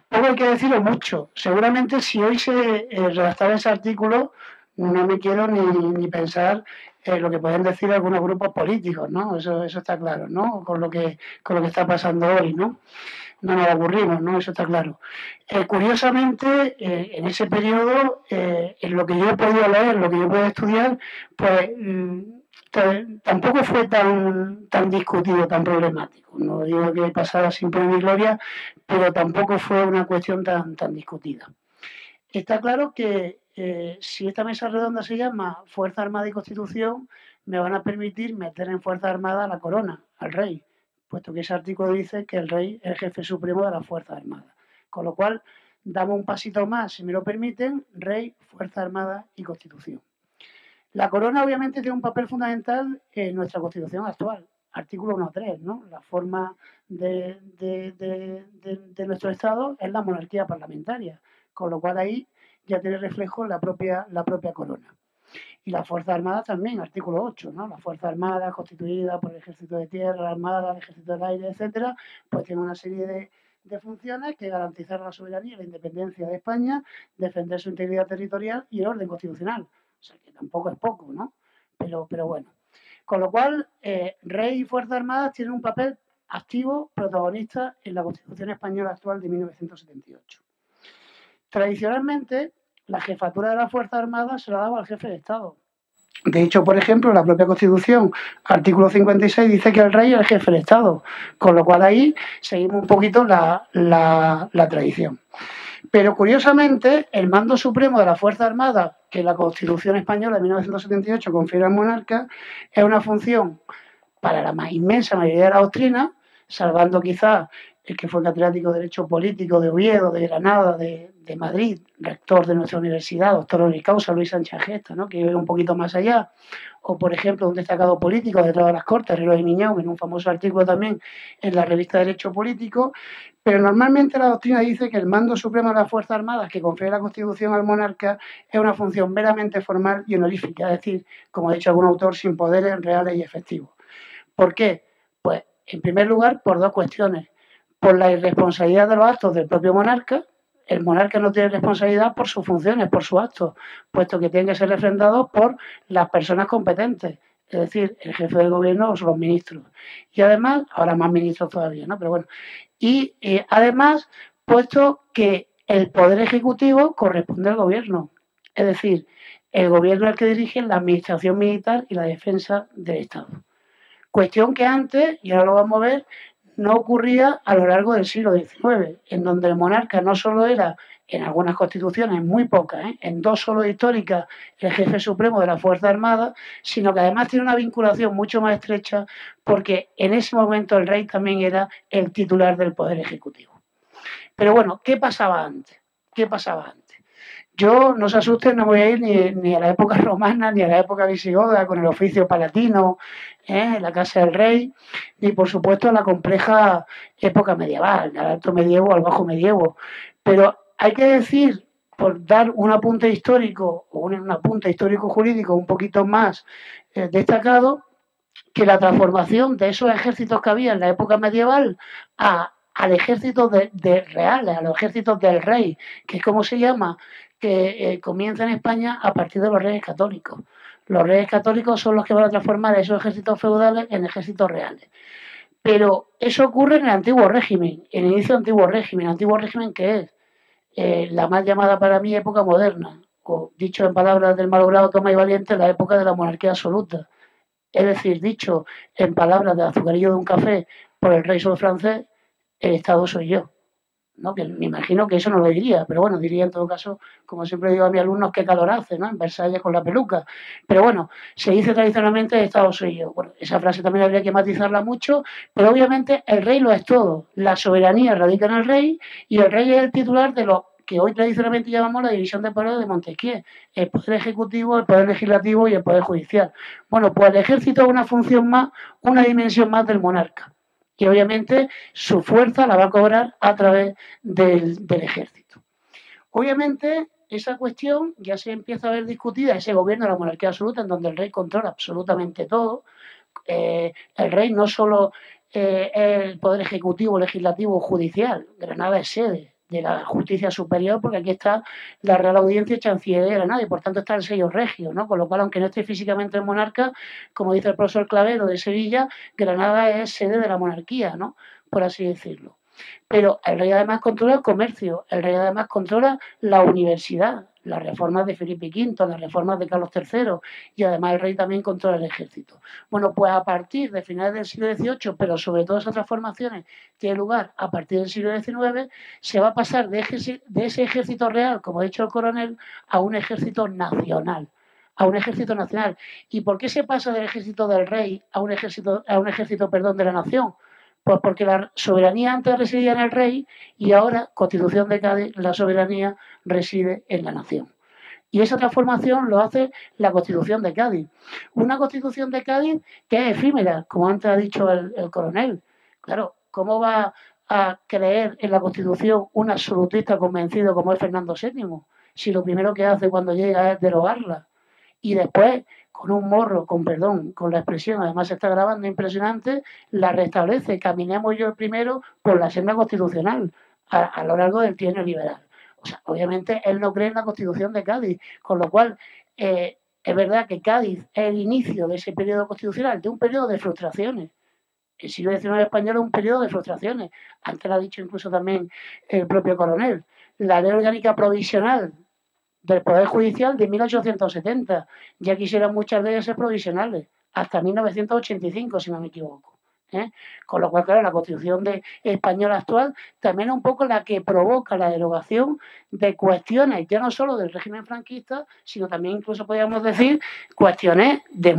poco hay que decirlo mucho. Seguramente si hoy se redactara ese artículo, no me quiero ni pensar lo que pueden decir algunos grupos políticos, ¿no? Eso está claro, ¿no? Con lo que está pasando hoy, ¿no? No nos aburrimos, ¿no? Eso está claro. Curiosamente, en ese periodo, en lo que yo he podido leer, lo que yo he podido estudiar, pues tampoco fue tan discutido, tan problemático. No digo que pasara sin pena ni gloria, pero tampoco fue una cuestión tan discutida. Está claro que si esta mesa redonda se llama Fuerza Armada y Constitución, me van a permitir meter en Fuerza Armada a la corona, al rey, puesto que ese artículo dice que el rey es el jefe supremo de la Fuerza Armada. Con lo cual, damos un pasito más, si me lo permiten, rey, Fuerza Armada y Constitución. La corona obviamente tiene un papel fundamental en nuestra Constitución actual, artículo 1.3, ¿no? La forma de nuestro Estado es la monarquía parlamentaria, con lo cual ahí ya tiene reflejo la propia corona. Y la Fuerza Armada también, artículo 8, ¿no? La Fuerza Armada constituida por el Ejército de Tierra, la Armada, el Ejército del Aire, etcétera, pues tiene una serie de funciones que garantizar la soberanía y la independencia de España, defender su integridad territorial y el orden constitucional. O sea, que tampoco es poco, ¿no? Pero bueno. Con lo cual, Rey y Fuerzas Armadas tienen un papel activo, protagonista en la Constitución española actual de 1978. Tradicionalmente, la jefatura de la Fuerza Armada se la daba al jefe de Estado. De hecho, por ejemplo, la propia Constitución, artículo 56, dice que el rey es el jefe de Estado, con lo cual ahí seguimos un poquito la tradición. Pero curiosamente, el mando supremo de la Fuerza Armada, que la Constitución española de 1978 confiere al monarca, es una función para la inmensa mayoría de la doctrina, salvando quizás el que fue catedrático de Derecho Político de Oviedo, de Granada, de Madrid, rector de nuestra universidad, doctor honoris causa, Luis Sánchez Gesta, ¿no? Que iba un poquito más allá. O, por ejemplo, un destacado político detrás de las Cortes, Herrero de Miñón, en un famoso artículo también en la revista Derecho Político. Pero normalmente la doctrina dice que el mando supremo de las Fuerzas Armadas que confiere la Constitución al monarca es una función meramente formal y honorífica, es decir, como ha dicho algún autor, sin poderes reales y efectivos. ¿Por qué? Pues, en primer lugar, por dos cuestiones. Por la irresponsabilidad de los actos del propio monarca. El monarca no tiene responsabilidad por sus funciones, por sus actos, puesto que tienen que ser refrendados por las personas competentes, es decir, el jefe del gobierno o los ministros. Y además, ahora más ministros todavía, ¿no? Pero bueno. Y además, puesto que el poder ejecutivo corresponde al gobierno. Es decir, el gobierno es el que dirige la administración militar y la defensa del Estado. Cuestión que antes, y ahora lo vamos a ver, no ocurría a lo largo del siglo XIX, en donde el monarca no solo era, en algunas constituciones, muy pocas, en dos solo históricas, el jefe supremo de la Fuerza Armada, sino que además tiene una vinculación mucho más estrecha porque en ese momento el rey también era el titular del Poder Ejecutivo. Pero bueno, ¿qué pasaba antes? Yo, no se asusten, no voy a ir ni a la época romana, ni a la época visigoda, con el oficio palatino, la Casa del Rey, ni por supuesto a la compleja época medieval, al alto medievo, al bajo medievo. Pero hay que decir, por dar un apunte histórico, o un apunte histórico-jurídico un poquito más destacado, que la transformación de esos ejércitos que había en la época medieval al ejército de reales, a los ejércitos del rey, que es como se llama, que comienza en España a partir de los reyes católicos. Los reyes católicos son los que van a transformar esos ejércitos feudales en ejércitos reales. Pero eso ocurre en el antiguo régimen, en el inicio del antiguo régimen que es la más llamada para mí época moderna, o dicho en palabras del malogrado Tomás y Valiente, la época de la monarquía absoluta. Es decir, dicho en palabras de azucarillo de un café por el rey sol francés, el Estado soy yo. ¿No? Que me imagino que eso no lo diría, pero bueno, diría en todo caso, como siempre digo a mis alumnos, qué calor hace, ¿no? En Versalles con la peluca. Pero bueno, se dice tradicionalmente el Estado soy yo. Bueno, esa frase también habría que matizarla mucho, pero obviamente el rey lo es todo. La soberanía radica en el rey y el rey es el titular de los que hoy tradicionalmente llamamos la división de poderes de Montesquieu, el poder ejecutivo, el poder legislativo y el poder judicial. Bueno, pues el ejército es una función más, una dimensión más del monarca. Y obviamente su fuerza la va a cobrar a través del ejército. Obviamente esa cuestión ya se empieza a ver discutida, ese gobierno de la monarquía absoluta en donde el rey controla absolutamente todo. El rey no solo es el poder ejecutivo, legislativo, judicial. Granada es sede de la justicia superior porque aquí está la Real Audiencia y Chancillería de Granada y por tanto está el sello regio, ¿no? Con lo cual, aunque no esté físicamente el monarca, como dice el profesor Clavero de Sevilla, Granada es sede de la monarquía, ¿no? Por así decirlo. Pero el rey además controla el comercio, el rey además controla la universidad, las reformas de Felipe V, las reformas de Carlos III y además el rey también controla el ejército. Bueno, pues a partir de finales del siglo XVIII, pero sobre todo esas transformaciones tienen lugar a partir del siglo XIX, se va a pasar de ese ejército real, como ha dicho el coronel, a un ejército nacional. ¿Y por qué se pasa del ejército del rey a un ejército de la nación? Pues porque la soberanía antes residía en el rey y ahora, Constitución de Cádiz, la soberanía reside en la nación. Y esa transformación lo hace la Constitución de Cádiz. Una Constitución de Cádiz que es efímera, como antes ha dicho el coronel. Claro, ¿cómo va a creer en la Constitución un absolutista convencido como es Fernando VII? Si lo primero que hace cuando llega es derogarla. Y después, con un morro, con la expresión, además se está grabando impresionante, la restablece. Caminemos yo primero por la senda constitucional a lo largo del trienio liberal. O sea, obviamente él no cree en la Constitución de Cádiz, con lo cual es verdad que Cádiz es el inicio de ese periodo constitucional, de un periodo de frustraciones. El siglo XIX español es un periodo de frustraciones. Antes lo ha dicho incluso también el propio coronel. La ley orgánica provisional del Poder Judicial de 1870. Ya quisieran muchas de ellas ser provisionales, hasta 1985, si no me equivoco. Con lo cual, claro, la Constitución española actual también es un poco la que provoca la derogación de cuestiones, ya no solo del régimen franquista, sino también incluso podríamos decir cuestiones de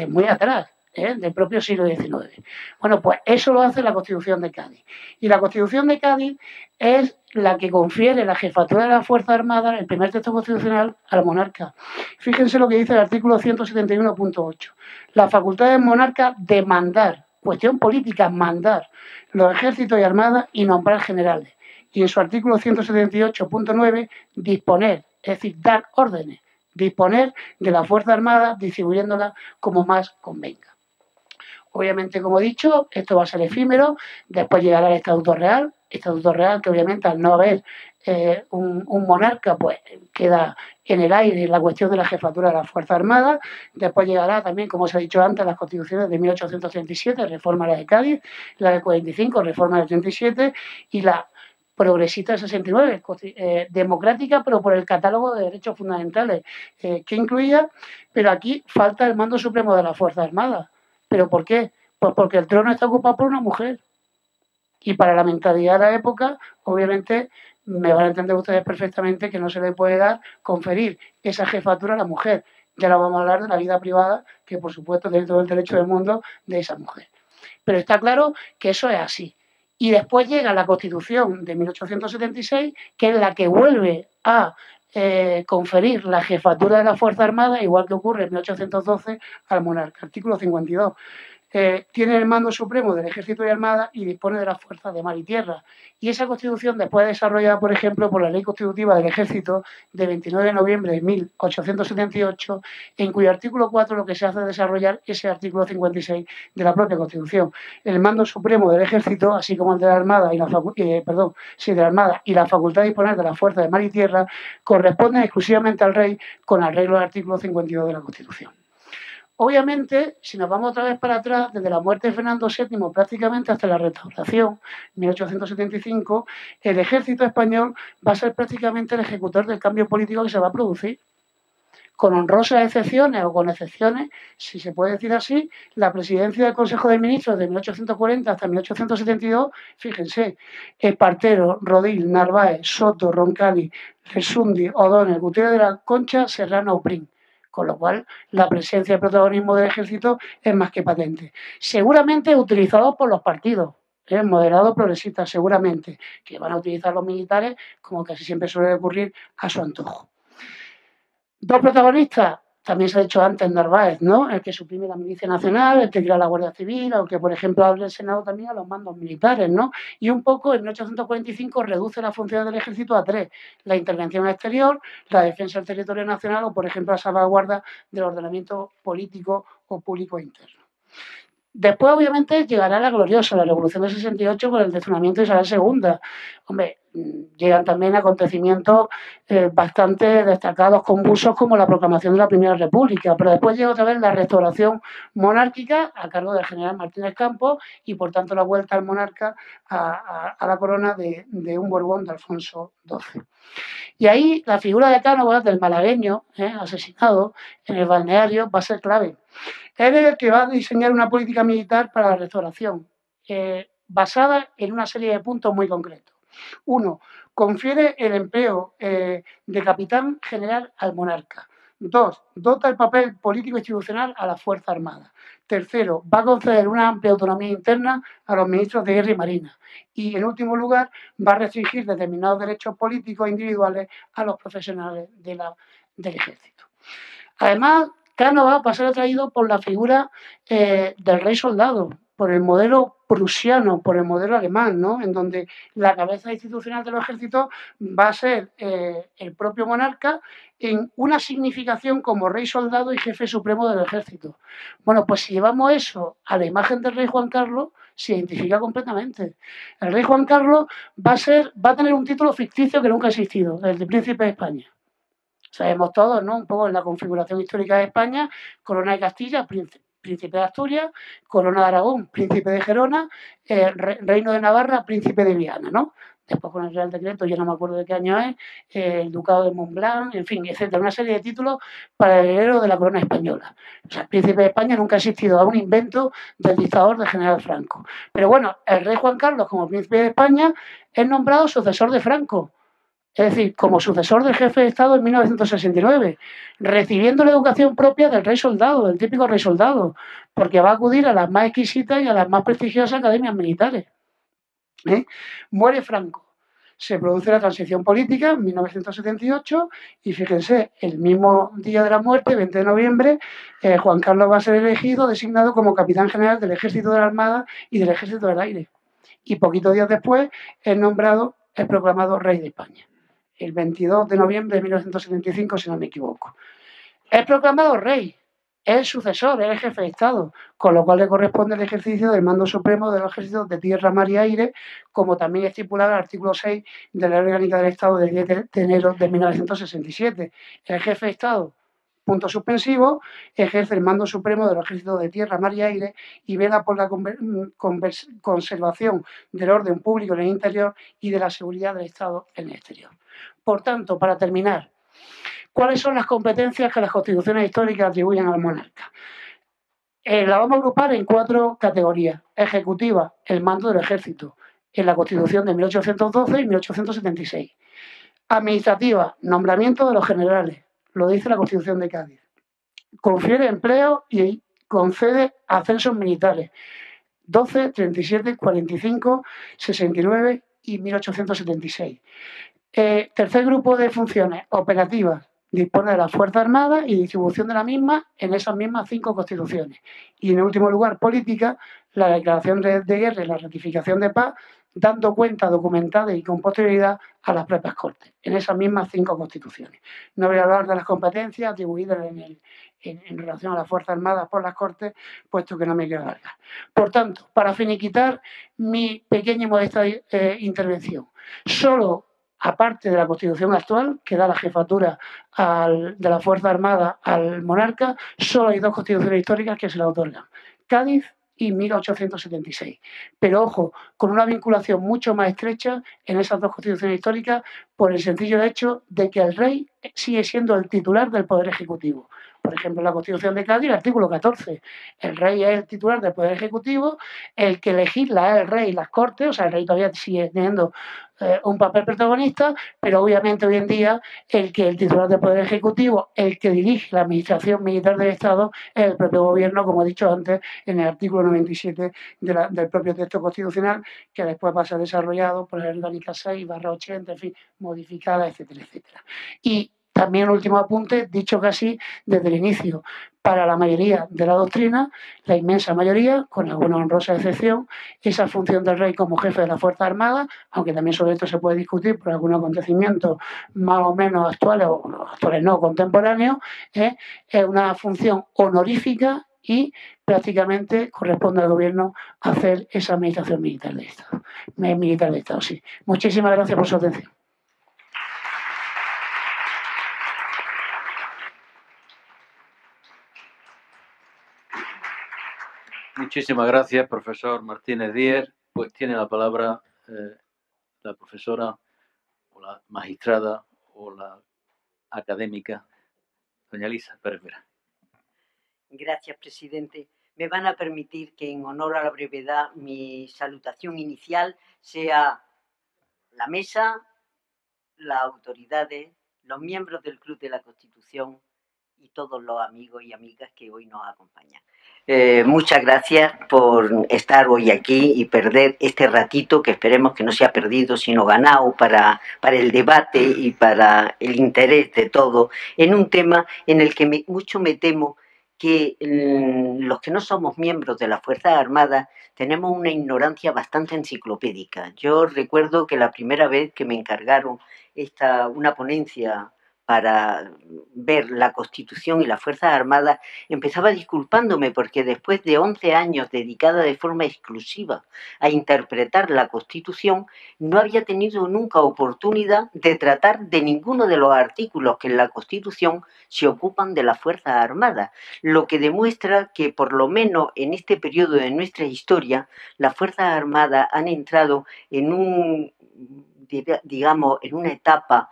muy atrás. Del propio siglo XIX. Bueno, pues eso lo hace la Constitución de Cádiz. Y la Constitución de Cádiz es la que confiere la jefatura de las Fuerzas Armadas, el primer texto constitucional, al monarca. Fíjense lo que dice el artículo 171.8. La facultad del monarca de mandar, cuestión política, mandar los ejércitos y armadas y nombrar generales. Y en su artículo 178.9, disponer, es decir, dar órdenes, disponer de la Fuerza Armada distribuyéndola como más convenga. Obviamente, como he dicho, esto va a ser efímero, después llegará el Estatuto Real que obviamente al no haber un monarca, pues queda en el aire la cuestión de la jefatura de la Fuerza Armada. Después llegará también, como se ha dicho antes, las constituciones de 1837, reforma la de Cádiz, la de 45, reforma del 37 y la progresista del 69, democrática, pero por el catálogo de derechos fundamentales que incluía, pero aquí falta el mando supremo de la Fuerza Armada. ¿Pero por qué? Pues porque el trono está ocupado por una mujer. Y para la mentalidad de la época, obviamente, me van a entender ustedes perfectamente que no se le puede conferir esa jefatura a la mujer. Ya no vamos a hablar de la vida privada, que por supuesto tiene todo el derecho del mundo de esa mujer. Pero está claro que eso es así. Y después llega la Constitución de 1876, que es la que vuelve a conferir la jefatura de la Fuerza Armada, igual que ocurre en 1812 al monarca. Artículo 52. Tiene el mando supremo del Ejército y Armada y dispone de las fuerzas de mar y tierra. Y esa Constitución después desarrollada, por ejemplo, por la Ley Constitutiva del Ejército de 29 de noviembre de 1878, en cuyo artículo 4 lo que se hace es desarrollar ese artículo 56 de la propia Constitución. El mando supremo del Ejército, así como el de la Armada y la facultad de disponer de las fuerzas de mar y tierra, corresponden exclusivamente al Rey con arreglo al artículo 52 de la Constitución. Obviamente, si nos vamos otra vez para atrás, desde la muerte de Fernando VII prácticamente hasta la restauración, 1875, el ejército español va a ser prácticamente el ejecutor del cambio político que se va a producir. Con honrosas excepciones o con excepciones, si se puede decir así, la presidencia del Consejo de Ministros de 1840 hasta 1872, fíjense, Espartero, Rodil, Narváez, Soto, Roncalli, Lersundi, O'Donnell, Gutiérrez de la Concha, Serrano, Prim. Con lo cual, la presencia y el protagonismo del ejército es más que patente. Seguramente utilizados por los partidos, moderado progresista seguramente, que van a utilizar los militares, como casi siempre suele ocurrir, a su antojo. Dos protagonistas, también se ha dicho antes Narváez, ¿no? El que suprime la milicia nacional, el que crea la Guardia Civil, o que, por ejemplo, abre el Senado también a los mandos militares, ¿no? Y un poco, en 1845, reduce las funciones del ejército a 3: la intervención exterior, la defensa del territorio nacional o, por ejemplo, la salvaguarda del ordenamiento político o público interno. Después, obviamente, llegará la gloriosa, la Revolución del 68, con el destronamiento de Isabel II. Hombre, llegan también acontecimientos bastante destacados, convulsos, como la proclamación de la Primera República. Pero después llega otra vez la restauración monárquica a cargo del general Martínez Campos y, por tanto, la vuelta al monarca a la corona de un Borbón de Alfonso XII. Y ahí la figura de Cánovas, del malagueño asesinado en el balneario, va a ser clave. Él es el que va a diseñar una política militar para la restauración, basada en una serie de puntos muy concretos. 1. Confiere el empleo de capitán general al monarca. 2. Dota el papel político institucional a la Fuerza Armada. 3. Va a conceder una amplia autonomía interna a los ministros de Guerra y Marina. Y, en último lugar, va a restringir determinados derechos políticos individuales a los profesionales del ejército. Además, Cánovas va a ser atraído por la figura del rey soldado, por el modelo prusiano, por el modelo alemán, ¿no? En donde la cabeza institucional de los ejércitos va a ser el propio monarca, en una significación como rey soldado y jefe supremo del ejército. Bueno, pues si llevamos eso a la imagen del rey Juan Carlos, se identifica completamente. El rey Juan Carlos va a tener un título ficticio que nunca ha existido, el de Príncipe de España. Sabemos todos, ¿no? Un poco en la configuración histórica de España: Corona de Castilla, Príncipe de Asturias; Corona de Aragón, Príncipe de Gerona; Reino de Navarra, Príncipe de Viana, ¿no? Después, con el Real Decreto, yo no me acuerdo de qué año es, el Ducado de Montblanc, en fin, etcétera. Una serie de títulos para el heredero de la corona española. O sea, el Príncipe de España nunca ha existido, es un invento del dictador del general Franco. Pero bueno, el rey Juan Carlos, como Príncipe de España, es nombrado sucesor de Franco. Es decir, como sucesor del jefe de Estado en 1969, recibiendo la educación propia del rey soldado, del típico rey soldado, porque va a acudir a las más exquisitas y a las más prestigiosas academias militares. Muere Franco. Se produce la transición política en 1978 y, fíjense, el mismo día de la muerte, 20 de noviembre, Juan Carlos va a ser elegido, designado como capitán general del Ejército de la Armada y del Ejército del Aire. Y poquitos días después es proclamado rey de España. El 22 de noviembre de 1975, si no me equivoco. Es proclamado rey, es el sucesor, es el jefe de Estado, con lo cual le corresponde el ejercicio del mando supremo de los ejércitos de tierra, mar y aire, como también estipulado el artículo 6 de la Orgánica del Estado del 10 de enero de 1967. El jefe de Estado, punto suspensivo, ejerce el mando supremo de los ejércitos de tierra, mar y aire y vela por la conservación del orden público en el interior y de la seguridad del Estado en el exterior. Por tanto, para terminar, ¿cuáles son las competencias que las constituciones históricas atribuyen al monarca? La vamos a agrupar en 4 categorías. Ejecutiva, el mando del ejército, en la Constitución de 1812 y 1876. Administrativa, nombramiento de los generales, lo dice la Constitución de Cádiz. Confiere empleo y concede ascensos militares, 12, 37, 45, 69 y 1876. Tercer grupo de funciones, operativas, dispone de la Fuerza Armada y distribución de la misma en esas mismas 5 constituciones. Y, en último lugar, política, la declaración de guerra y la ratificación de paz, dando cuenta documentada y con posterioridad a las propias Cortes, en esas mismas 5 constituciones. No voy a hablar de las competencias atribuidas en relación a las Fuerzas Armadas por las Cortes, puesto que no me quiero alargar. Por tanto, para finiquitar mi pequeña y modesta intervención, solo, aparte de la Constitución actual, que da la jefatura de la Fuerza Armada al monarca, solo hay 2 constituciones históricas que se la otorgan: Cádiz y 1876. Pero, ojo, con una vinculación mucho más estrecha en esas 2 constituciones históricas por el sencillo hecho de que el rey sigue siendo el titular del Poder Ejecutivo. Por ejemplo, en la Constitución de Cádiz, el artículo 14, el rey es el titular del Poder Ejecutivo, el que legisla es el rey y las Cortes, o sea, el rey todavía sigue teniendo un papel protagonista, pero obviamente hoy en día el titular del Poder Ejecutivo, el que dirige la administración militar del Estado, es el propio gobierno, como he dicho antes, en el artículo 97 del propio texto constitucional, que después va a ser desarrollado por la orgánica 6/80, en fin, modificada, etcétera, etcétera. Y también, último apunte, dicho casi desde el inicio, para la mayoría de la doctrina, la inmensa mayoría, con alguna honrosa excepción, esa función del rey como jefe de la Fuerza Armada, aunque también sobre esto se puede discutir por algunos acontecimientos más o menos actuales, o actuales no, contemporáneos, es una función honorífica y prácticamente corresponde al gobierno hacer esa administración militar del Estado. Militar del Estado, sí. Muchísimas gracias por su atención. Muchísimas gracias, profesor Martínez Díez. Pues tiene la palabra la profesora o la magistrada o la académica, doña Elisa Pérez Vera. Gracias, presidente. Me van a permitir que, en honor a la brevedad, mi salutación inicial sea la mesa, las autoridades, los miembros del Club de la Constitución y todos los amigos y amigas que hoy nos acompañan. Muchas gracias por estar hoy aquí y perder este ratito, que esperemos que no sea perdido, sino ganado para el debate y para el interés de todos, en un tema en el que mucho me temo que los que no somos miembros de las Fuerzas Armadas tenemos una ignorancia bastante enciclopédica. Yo recuerdo que la primera vez que me encargaron una ponencia para ver la Constitución y las Fuerzas Armadas, empezaba disculpándome porque después de 11 años dedicada de forma exclusiva a interpretar la Constitución, no había tenido nunca oportunidad de tratar de ninguno de los artículos que en la Constitución se ocupan de las Fuerzas Armadas, lo que demuestra que, por lo menos en este periodo de nuestra historia, las Fuerzas Armadas han entrado en en una etapa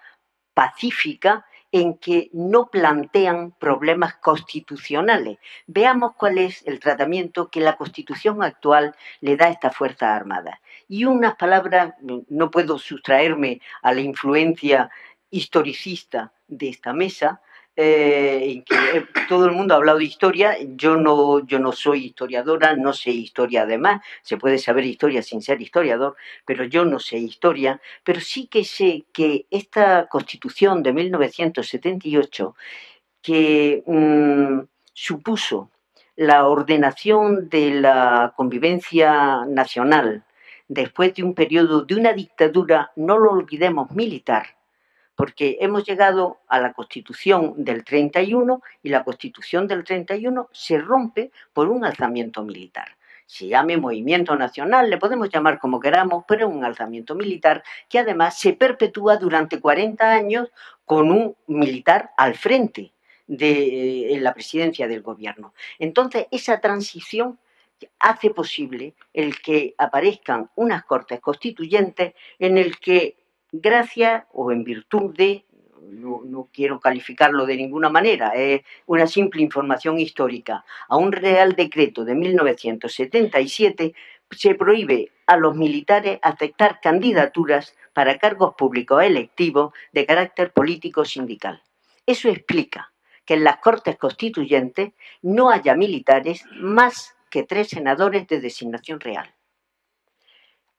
pacífica en que no plantean problemas constitucionales. Veamos cuál es el tratamiento que la Constitución actual le da a estas Fuerzas Armadas. Y unas palabras, no puedo sustraerme a la influencia historicista de esta mesa, en que todo el mundo ha hablado de historia. Yo no soy historiadora, no sé historia además, se puede saber historia sin ser historiador, pero yo no sé historia, pero sí que sé que esta Constitución de 1978, que supuso la ordenación de la convivencia nacional después de un periodo de una dictadura, no lo olvidemos, militar, porque hemos llegado a la Constitución del 31 y la Constitución del 31 se rompe por un alzamiento militar. Se llame movimiento nacional, le podemos llamar como queramos, pero es un alzamiento militar que además se perpetúa durante 40 años con un militar al frente de la presidencia del gobierno. Entonces, esa transición hace posible el que aparezcan unas Cortes Constituyentes en el que, gracias o en virtud de, no quiero calificarlo de ninguna manera, es una simple información histórica, a un Real Decreto de 1977 se prohíbe a los militares aceptar candidaturas para cargos públicos electivos de carácter político sindical. Eso explica que en las Cortes Constituyentes no haya militares más que 3 senadores de designación real.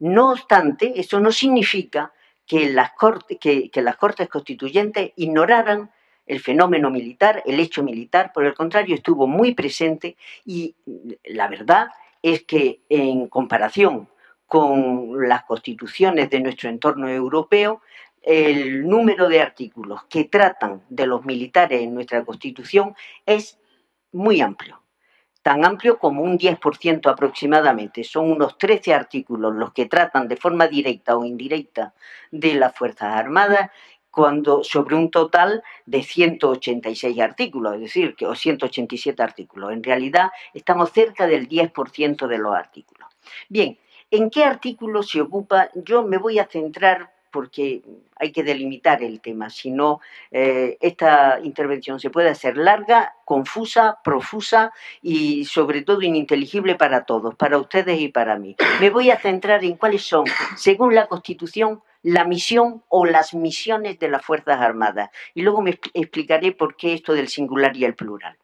No obstante, eso no significa que las Cortes Constituyentes ignoraran el fenómeno militar, el hecho militar. Por el contrario, estuvo muy presente y la verdad es que, en comparación con las constituciones de nuestro entorno europeo, el número de artículos que tratan de los militares en nuestra Constitución es muy amplio. Tan amplio como un 10% aproximadamente. Son unos 13 artículos los que tratan de forma directa o indirecta de las Fuerzas Armadas, sobre un total de 186 artículos, es decir, o 187 artículos. En realidad, estamos cerca del 10% de los artículos. Bien, ¿en qué artículo se ocupa? Yo me voy a centrar, porque hay que delimitar el tema, si no, esta intervención se puede hacer larga, confusa, profusa y sobre todo ininteligible para todos, para ustedes y para mí. Me voy a centrar en cuáles son, según la Constitución, la misión o las misiones de las Fuerzas Armadas. Y luego me explicaré por qué esto del singular y el plural.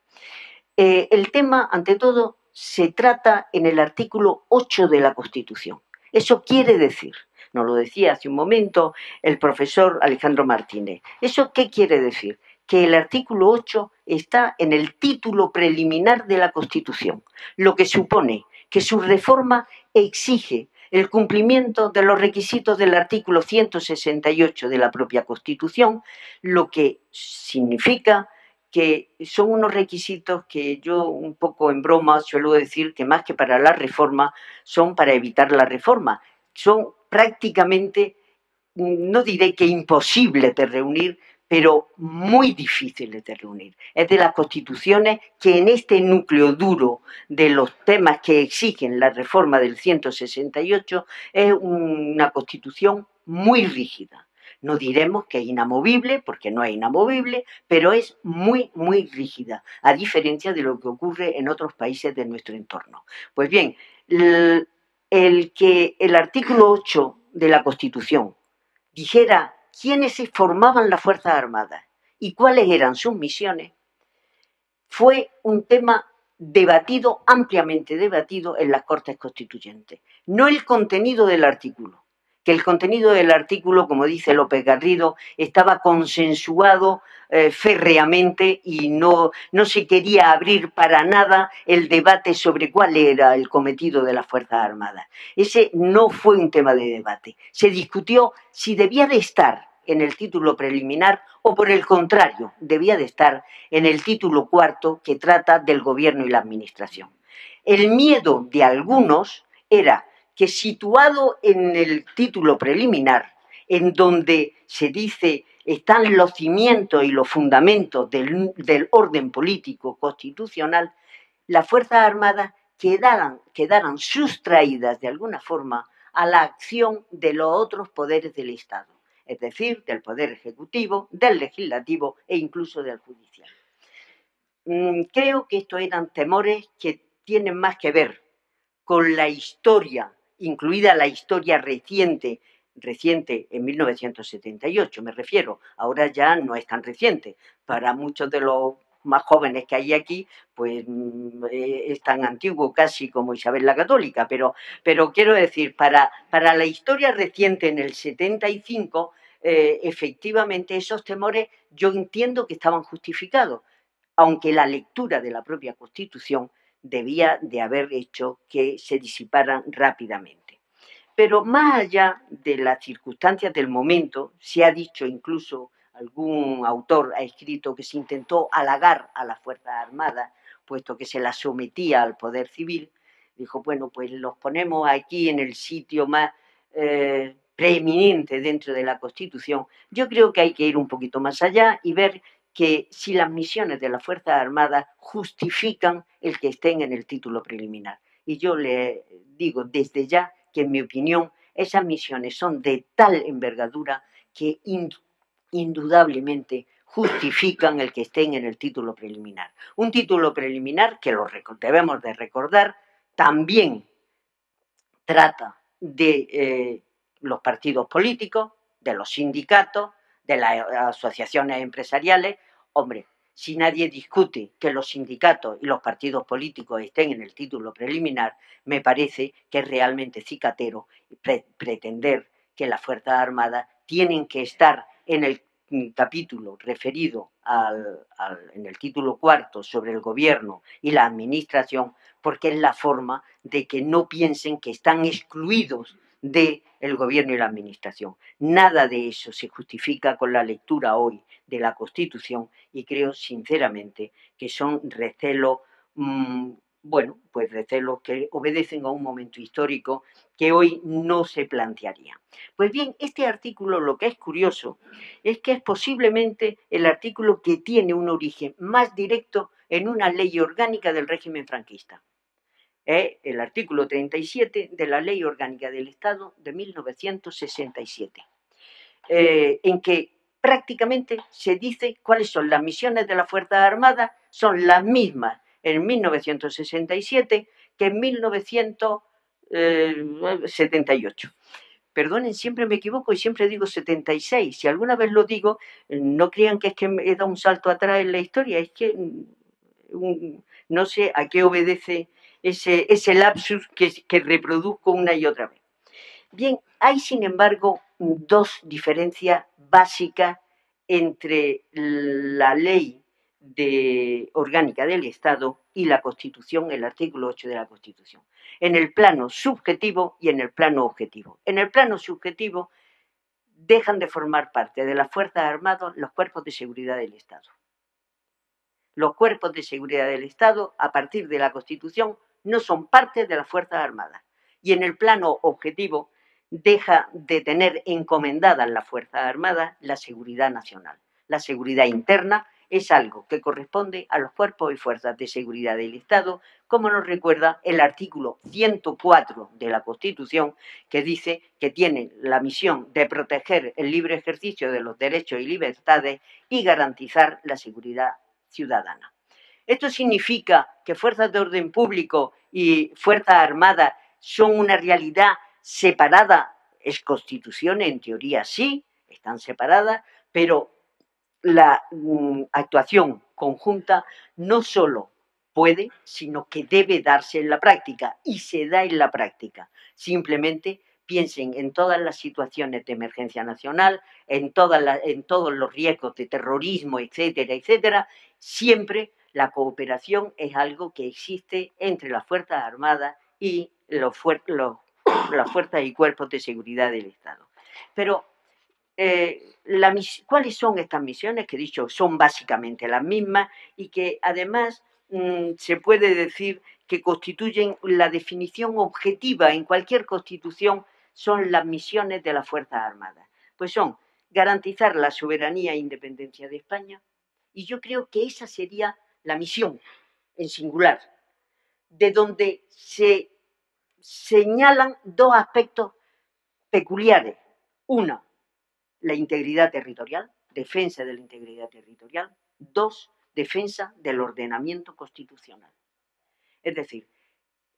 El tema, ante todo, se trata en el artículo 8 de la Constitución. Eso quiere decir, nos lo decía hace un momento el profesor Alejandro Martínez, ¿eso qué quiere decir? Que el artículo 8 está en el título preliminar de la Constitución, lo que supone que su reforma exige el cumplimiento de los requisitos del artículo 168 de la propia Constitución, lo que significa que son unos requisitos que yo un poco en broma suelo decir que más que para la reforma son para evitar la reforma. Son prácticamente, no diré que imposibles de reunir, pero muy difíciles de reunir. Es de las constituciones que en este núcleo duro de los temas que exigen la reforma del 168 es una constitución muy rígida. No diremos que es inamovible, porque no es inamovible, pero es muy, muy rígida, a diferencia de lo que ocurre en otros países de nuestro entorno. Pues bien, el artículo 8 de la Constitución dijera quiénes se formaban las Fuerzas Armadas y cuáles eran sus misiones, fue un tema debatido, ampliamente debatido en las Cortes Constituyentes. No el contenido del artículo, que el contenido del artículo, como dice López Garrido, estaba consensuado férreamente y no se quería abrir para nada el debate sobre cuál era el cometido de las Fuerzas Armadas. Ese no fue un tema de debate. Se discutió si debía de estar en el título preliminar o, por el contrario, debía de estar en el título cuarto que trata del gobierno y la administración. El miedo de algunos era que, situado en el título preliminar, en donde se dice están los cimientos y los fundamentos del orden político constitucional, las Fuerzas Armadas quedaran sustraídas de alguna forma a la acción de los otros poderes del Estado, es decir, del Poder Ejecutivo, del Legislativo e incluso del Judicial. Creo que estos eran temores que tienen más que ver con la historia, incluida la historia reciente en 1978, me refiero, ahora ya no es tan reciente. Para muchos de los más jóvenes que hay aquí, pues es tan antiguo casi como Isabel la Católica, pero quiero decir, para la historia reciente en el 75, efectivamente esos temores yo entiendo que estaban justificados, aunque la lectura de la propia Constitución debía de haber hecho que se disiparan rápidamente. Pero más allá de las circunstancias del momento, se ha dicho, incluso algún autor ha escrito, que se intentó halagar a las Fuerzas Armadas, puesto que se las sometía al poder civil. Dijo, bueno, pues los ponemos aquí en el sitio más preeminente dentro de la Constitución. Yo creo que hay que ir un poquito más allá y ver que si las misiones de las Fuerzas Armadas justifican el que estén en el título preliminar. Y yo le digo desde ya que, en mi opinión, esas misiones son de tal envergadura que indudablemente justifican el que estén en el título preliminar. Un título preliminar que debemos de recordar también trata de los partidos políticos, de los sindicatos, de las asociaciones empresariales. Hombre, si nadie discute que los sindicatos y los partidos políticos estén en el título preliminar, me parece que es realmente cicatero pretender que las Fuerzas Armadas tienen que estar en el capítulo referido en el título cuarto sobre el gobierno y la administración, porque es la forma de que no piensen que están excluidos del gobierno y la administración. Nada de eso se justifica con la lectura hoy de la Constitución, y creo sinceramente que son recelos, recelos que obedecen a un momento histórico que hoy no se plantearía. Pues bien, este artículo, lo que es curioso es que es posiblemente el artículo que tiene un origen más directo en una ley orgánica del régimen franquista. Es el artículo 37 de la Ley Orgánica del Estado de 1967. en que prácticamente se dice cuáles son las misiones de las Fuerzas Armadas, son las mismas en 1967 que en 1978. Perdonen, siempre me equivoco y siempre digo 76. Si alguna vez lo digo, no crean que es que he dado un salto atrás en la historia, es que no sé a qué obedece ese lapsus que reproduzco una y otra vez. Bien, hay sin embargo dos diferencias básicas entre la ley orgánica del Estado y la Constitución, el artículo 8 de la Constitución, en el plano subjetivo y en el plano objetivo. En el plano subjetivo dejan de formar parte de las Fuerzas Armadas los cuerpos de seguridad del Estado. Los cuerpos de seguridad del Estado, a partir de la Constitución, no son parte de las Fuerzas Armadas. Y en el plano objetivo, deja de tener encomendadas las Fuerzas Armadas la seguridad nacional. La seguridad interna es algo que corresponde a los cuerpos y fuerzas de seguridad del Estado, como nos recuerda el artículo 104 de la Constitución, que dice que tienen la misión de proteger el libre ejercicio de los derechos y libertades y garantizar la seguridad ciudadana. Esto significa que fuerzas de orden público y fuerzas armadas son una realidad separada. Es Constitución, en teoría sí, están separadas, pero la actuación conjunta no solo puede, sino que debe darse en la práctica, y se da en la práctica. Simplemente piensen en todas las situaciones de emergencia nacional, en todos los riesgos de terrorismo, etcétera, etcétera. Siempre la cooperación es algo que existe entre las Fuerzas Armadas y las fuerzas y cuerpos de seguridad del Estado. Pero, ¿cuáles son estas misiones? Que he dicho, son básicamente las mismas y que además se puede decir que constituyen la definición objetiva en cualquier constitución, son las misiones de las Fuerzas Armadas. Pues son garantizar la soberanía e independencia de España, y yo creo que esa sería la misión en singular, de donde se señalan dos aspectos peculiares. Una, la integridad territorial, defensa de la integridad territorial. Dos, defensa del ordenamiento constitucional. Es decir,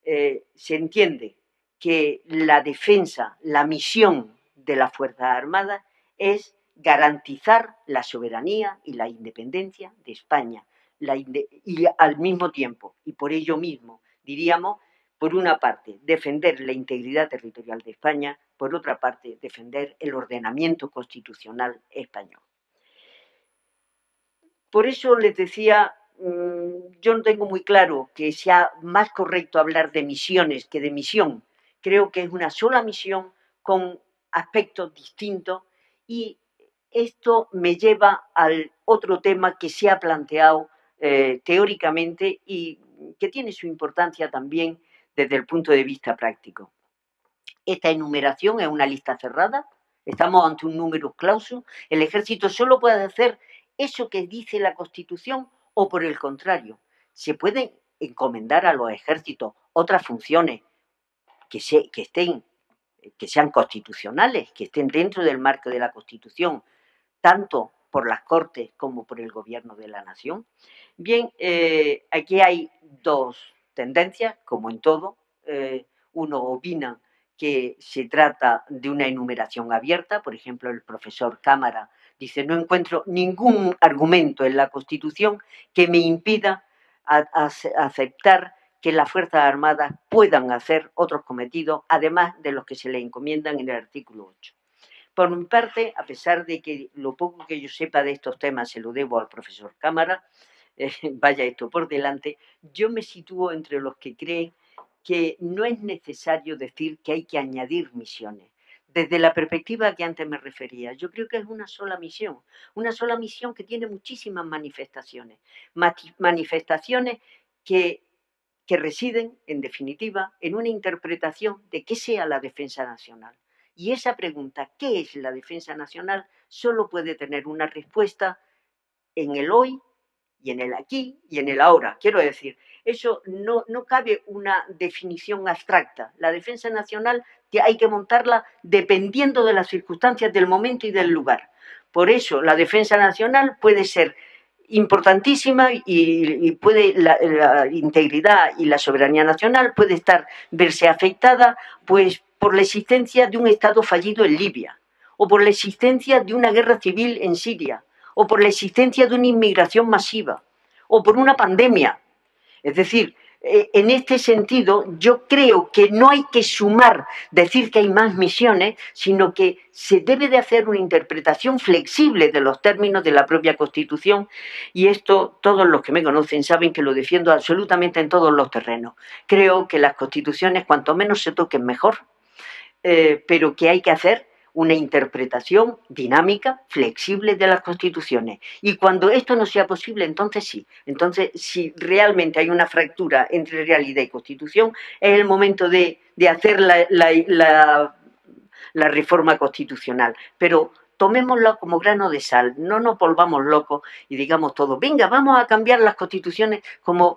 se entiende que la defensa, la misión de las Fuerzas Armadas es garantizar la soberanía y la independencia de España, y al mismo tiempo, y por ello mismo, diríamos, por una parte, defender la integridad territorial de España, por otra parte, defender el ordenamiento constitucional español. Por eso les decía, yo no tengo muy claro que sea más correcto hablar de misiones que de misión. Creo que es una sola misión con aspectos distintos, y esto me lleva al otro tema que se ha planteado teóricamente y que tiene su importancia también desde el punto de vista práctico. Esta enumeración es una lista cerrada, estamos ante un numerus clausus, el ejército solo puede hacer eso que dice la Constitución, o por el contrario, se pueden encomendar a los ejércitos otras funciones que sean constitucionales, que estén dentro del marco de la Constitución, tanto por las Cortes como por el Gobierno de la Nación. Bien, aquí hay dos tendencias, como en todo. Uno opina que se trata de una enumeración abierta. Por ejemplo, el profesor Cámara dice: no encuentro ningún argumento en la Constitución que me impida aceptar que las Fuerzas Armadas puedan hacer otros cometidos, además de los que se le encomiendan en el artículo 8. Por mi parte, a pesar de que lo poco que yo sepa de estos temas se lo debo al profesor Cámara, vaya esto por delante, yo me sitúo entre los que creen que no es necesario decir que hay que añadir misiones. Desde la perspectiva que antes me refería, yo creo que es una sola misión que tiene muchísimas manifestaciones, manifestaciones que residen, en definitiva, en una interpretación de qué sea la defensa nacional. Y esa pregunta, ¿qué es la defensa nacional?, solo puede tener una respuesta en el hoy y en el aquí y en el ahora. Quiero decir, eso no cabe una definición abstracta. La defensa nacional hay que montarla dependiendo de las circunstancias del momento y del lugar. Por eso la defensa nacional puede ser importantísima y puede la integridad y la soberanía nacional puede verse afectada pues por la existencia de un Estado fallido en Libia, o por la existencia de una guerra civil en Siria, o por la existencia de una inmigración masiva, o por una pandemia. Es decir, en este sentido, yo creo que no hay que sumar, decir que hay más misiones, sino que se debe de hacer una interpretación flexible de los términos de la propia Constitución, y esto todos los que me conocen saben que lo defiendo absolutamente en todos los terrenos. Creo que las constituciones, cuanto menos se toquen, mejor, pero que hay que hacer una interpretación dinámica, flexible de las constituciones. Y cuando esto no sea posible, entonces sí. Entonces, si realmente hay una fractura entre realidad y constitución, es el momento de hacer la reforma constitucional. Pero tomémoslo como grano de sal, no nos volvamos locos y digamos todo, venga, vamos a cambiar las constituciones como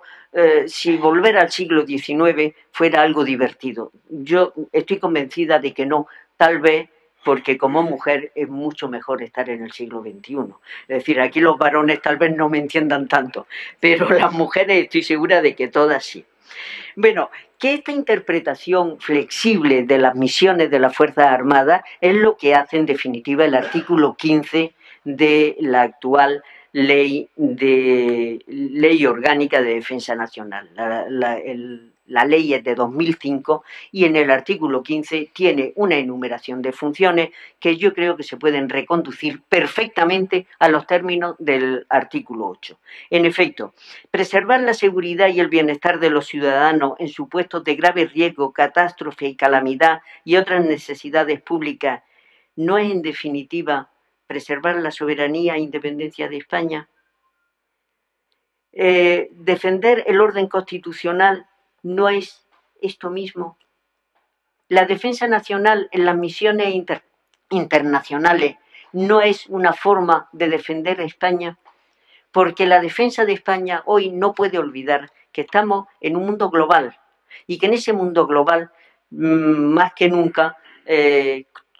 si volver al siglo XIX fuera algo divertido. Yo estoy convencida de que no, tal vez porque como mujer es mucho mejor estar en el siglo XXI. Es decir, aquí los varones tal vez no me entiendan tanto, pero las mujeres estoy segura de que todas sí. Bueno, que esta interpretación flexible de las misiones de las Fuerzas Armadas es lo que hace en definitiva el artículo 15 de la actual ley orgánica de defensa nacional. La ley es de 2005 y en el artículo 15 tiene una enumeración de funciones que yo creo que se pueden reconducir perfectamente a los términos del artículo 8. En efecto, preservar la seguridad y el bienestar de los ciudadanos en supuestos de grave riesgo, catástrofe y calamidad y otras necesidades públicas no es en definitiva preservar la soberanía e independencia de España. Defender el orden constitucional no es esto mismo. La defensa nacional en las misiones internacionales no es una forma de defender a España, porque la defensa de España hoy no puede olvidar que estamos en un mundo global y que en ese mundo global, más que nunca,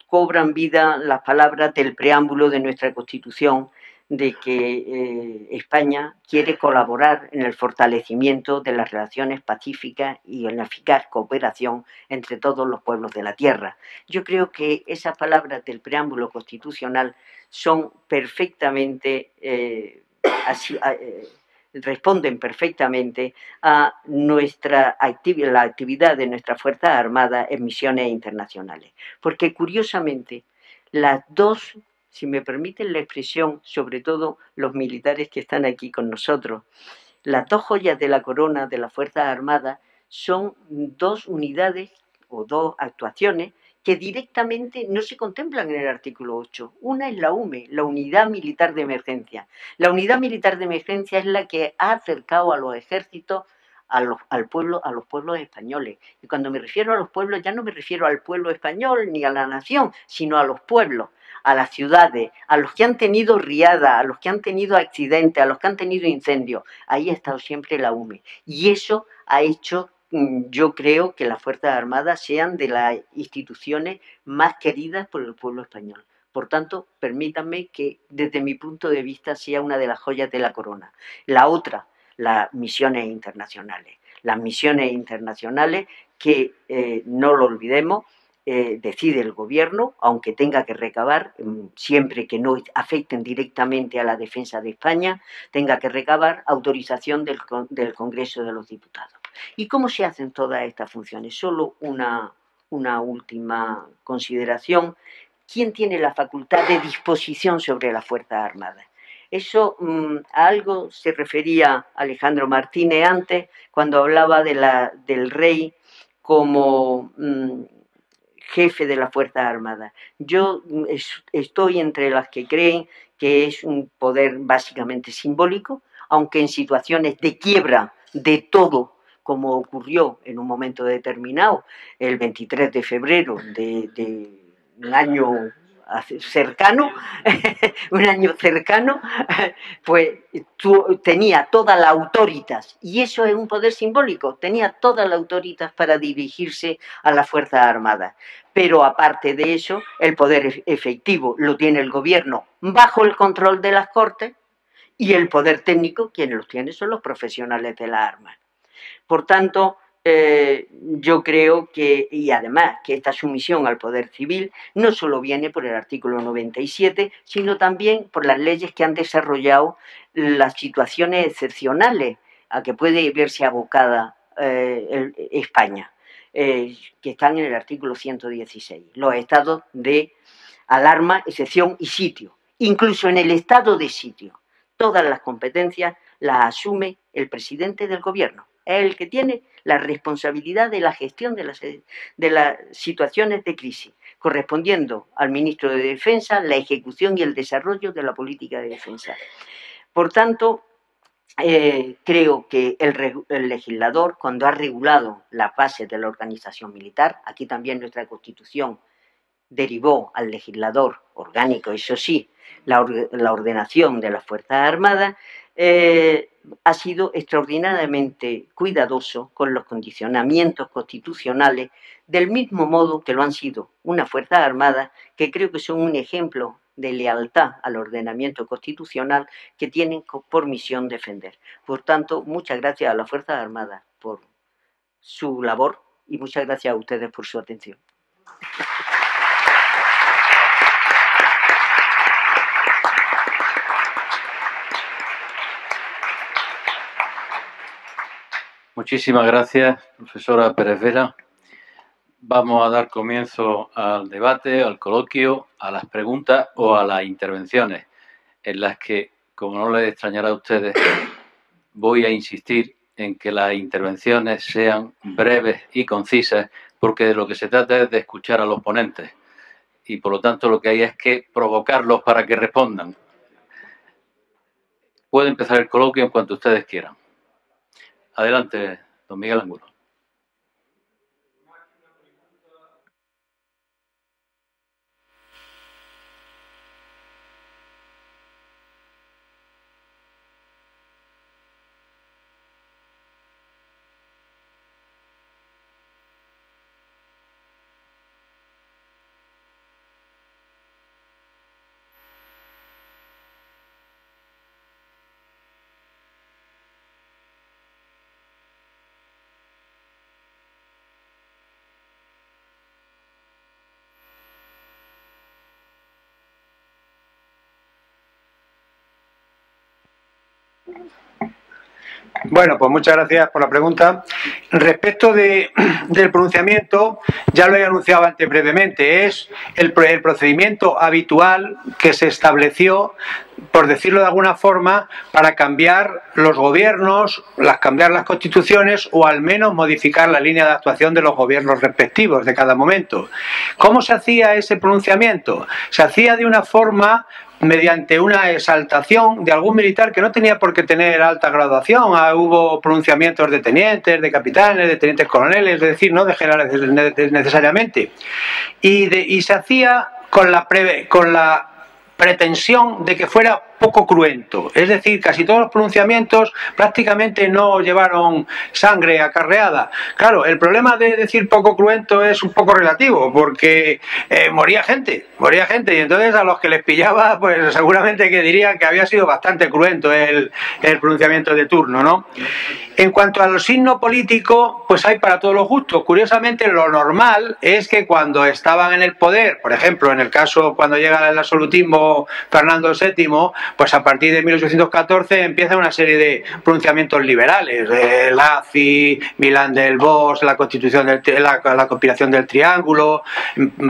cobran vida las palabras del preámbulo de nuestra Constitución, de que España quiere colaborar en el fortalecimiento de las relaciones pacíficas y en la eficaz cooperación entre todos los pueblos de la tierra. Yo creo que esas palabras del preámbulo constitucional son perfectamente, responden perfectamente a la actividad de nuestras Fuerzas Armadas en misiones internacionales. Porque curiosamente, las dos, si me permiten la expresión, sobre todo los militares que están aquí con nosotros, las dos joyas de la corona de las Fuerzas Armadas son dos unidades o dos actuaciones que directamente no se contemplan en el artículo 8. Una es la UME, la Unidad Militar de Emergencia. La Unidad Militar de Emergencia es la que ha acercado a los ejércitos a los pueblos españoles. Y cuando me refiero a los pueblos, ya no me refiero al pueblo español ni a la nación, sino a los pueblos, a las ciudades, a los que han tenido riadas, a los que han tenido accidentes, a los que han tenido incendios. Ahí ha estado siempre la UME. Y eso ha hecho, yo creo, que las Fuerzas Armadas sean de las instituciones más queridas por el pueblo español. Por tanto, permítanme que desde mi punto de vista sea una de las joyas de la corona. La otra, las misiones internacionales. Las misiones internacionales que, no lo olvidemos, decide el gobierno, aunque tenga que recabar, siempre que no afecten directamente a la defensa de España, tenga que recabar autorización del Congreso de los Diputados. ¿Y cómo se hacen todas estas funciones? Solo una última consideración. ¿Quién tiene la facultad de disposición sobre las Fuerzas Armadas? Eso a algo se refería Alejandro Martínez antes, cuando hablaba del rey como jefe de las Fuerzas Armadas. Yo estoy entre las que creen que es un poder básicamente simbólico, aunque en situaciones de quiebra de todo, como ocurrió en un momento determinado, el 23 de febrero del año cercano, pues tenía toda la autoritas, y eso es un poder simbólico, tenía toda la autoritas para dirigirse a las Fuerzas Armadas. Pero aparte de eso, el poder efectivo lo tiene el gobierno bajo el control de las Cortes, y el poder técnico, quienes los tienen son los profesionales de las armas. Por tanto, yo creo que, y además, que esta sumisión al poder civil no solo viene por el artículo 97, sino también por las leyes que han desarrollado las situaciones excepcionales a que puede verse abocada España, que están en el artículo 116, los estados de alarma, excepción y sitio. Incluso en el estado de sitio, todas las competencias las asume el presidente del gobierno. Es el que tiene la responsabilidad de la gestión de las situaciones de crisis, correspondiendo al ministro de Defensa la ejecución y el desarrollo de la política de defensa. Por tanto, creo que el legislador, cuando ha regulado las bases de la organización militar, aquí también nuestra Constitución derivó al legislador orgánico, eso sí, la ordenación de las Fuerzas Armadas, ha sido extraordinariamente cuidadoso con los condicionamientos constitucionales, del mismo modo que lo han sido unas Fuerzas Armadas que creo que son un ejemplo de lealtad al ordenamiento constitucional que tienen por misión defender. Por tanto, muchas gracias a las Fuerzas Armadas por su labor y muchas gracias a ustedes por su atención. Muchísimas gracias, profesora Pérez Vera. Vamos a dar comienzo al debate, al coloquio, a las preguntas o a las intervenciones, en las que, como no les extrañará a ustedes, voy a insistir en que las intervenciones sean breves y concisas, porque de lo que se trata es de escuchar a los ponentes y, por lo tanto, lo que hay es que provocarlos para que respondan. Puede empezar el coloquio en cuanto ustedes quieran. Adelante, don Miguel Angulo. Bueno, pues muchas gracias por la pregunta. Respecto del pronunciamiento, ya lo he anunciado antes brevemente, es el procedimiento habitual que se estableció, por decirlo de alguna forma, para cambiar los gobiernos, cambiar las constituciones o al menos modificar la línea de actuación de los gobiernos respectivos de cada momento. ¿Cómo se hacía ese pronunciamiento? Se hacía de una forma mediante una exaltación de algún militar que no tenía por qué tener alta graduación. Hubo pronunciamientos de tenientes, de capitanes, de tenientes coroneles, es decir, no de generales necesariamente. Y se hacía con la pretensión de que fuera poco cruento, es decir, casi todos los pronunciamientos prácticamente no llevaron sangre acarreada. Claro, el problema de decir poco cruento es un poco relativo, porque moría gente, y entonces a los que les pillaba, pues seguramente que dirían que había sido bastante cruento el pronunciamiento de turno, ¿no? En cuanto al signo político, pues hay para todos los gustos. Curiosamente, lo normal es que cuando estaban en el poder, por ejemplo, en el caso cuando llega el absolutismo Fernando VII, pues a partir de 1814 empieza una serie de pronunciamientos liberales, Lacy, Milán del Bosch, la constitución la conspiración del Triángulo,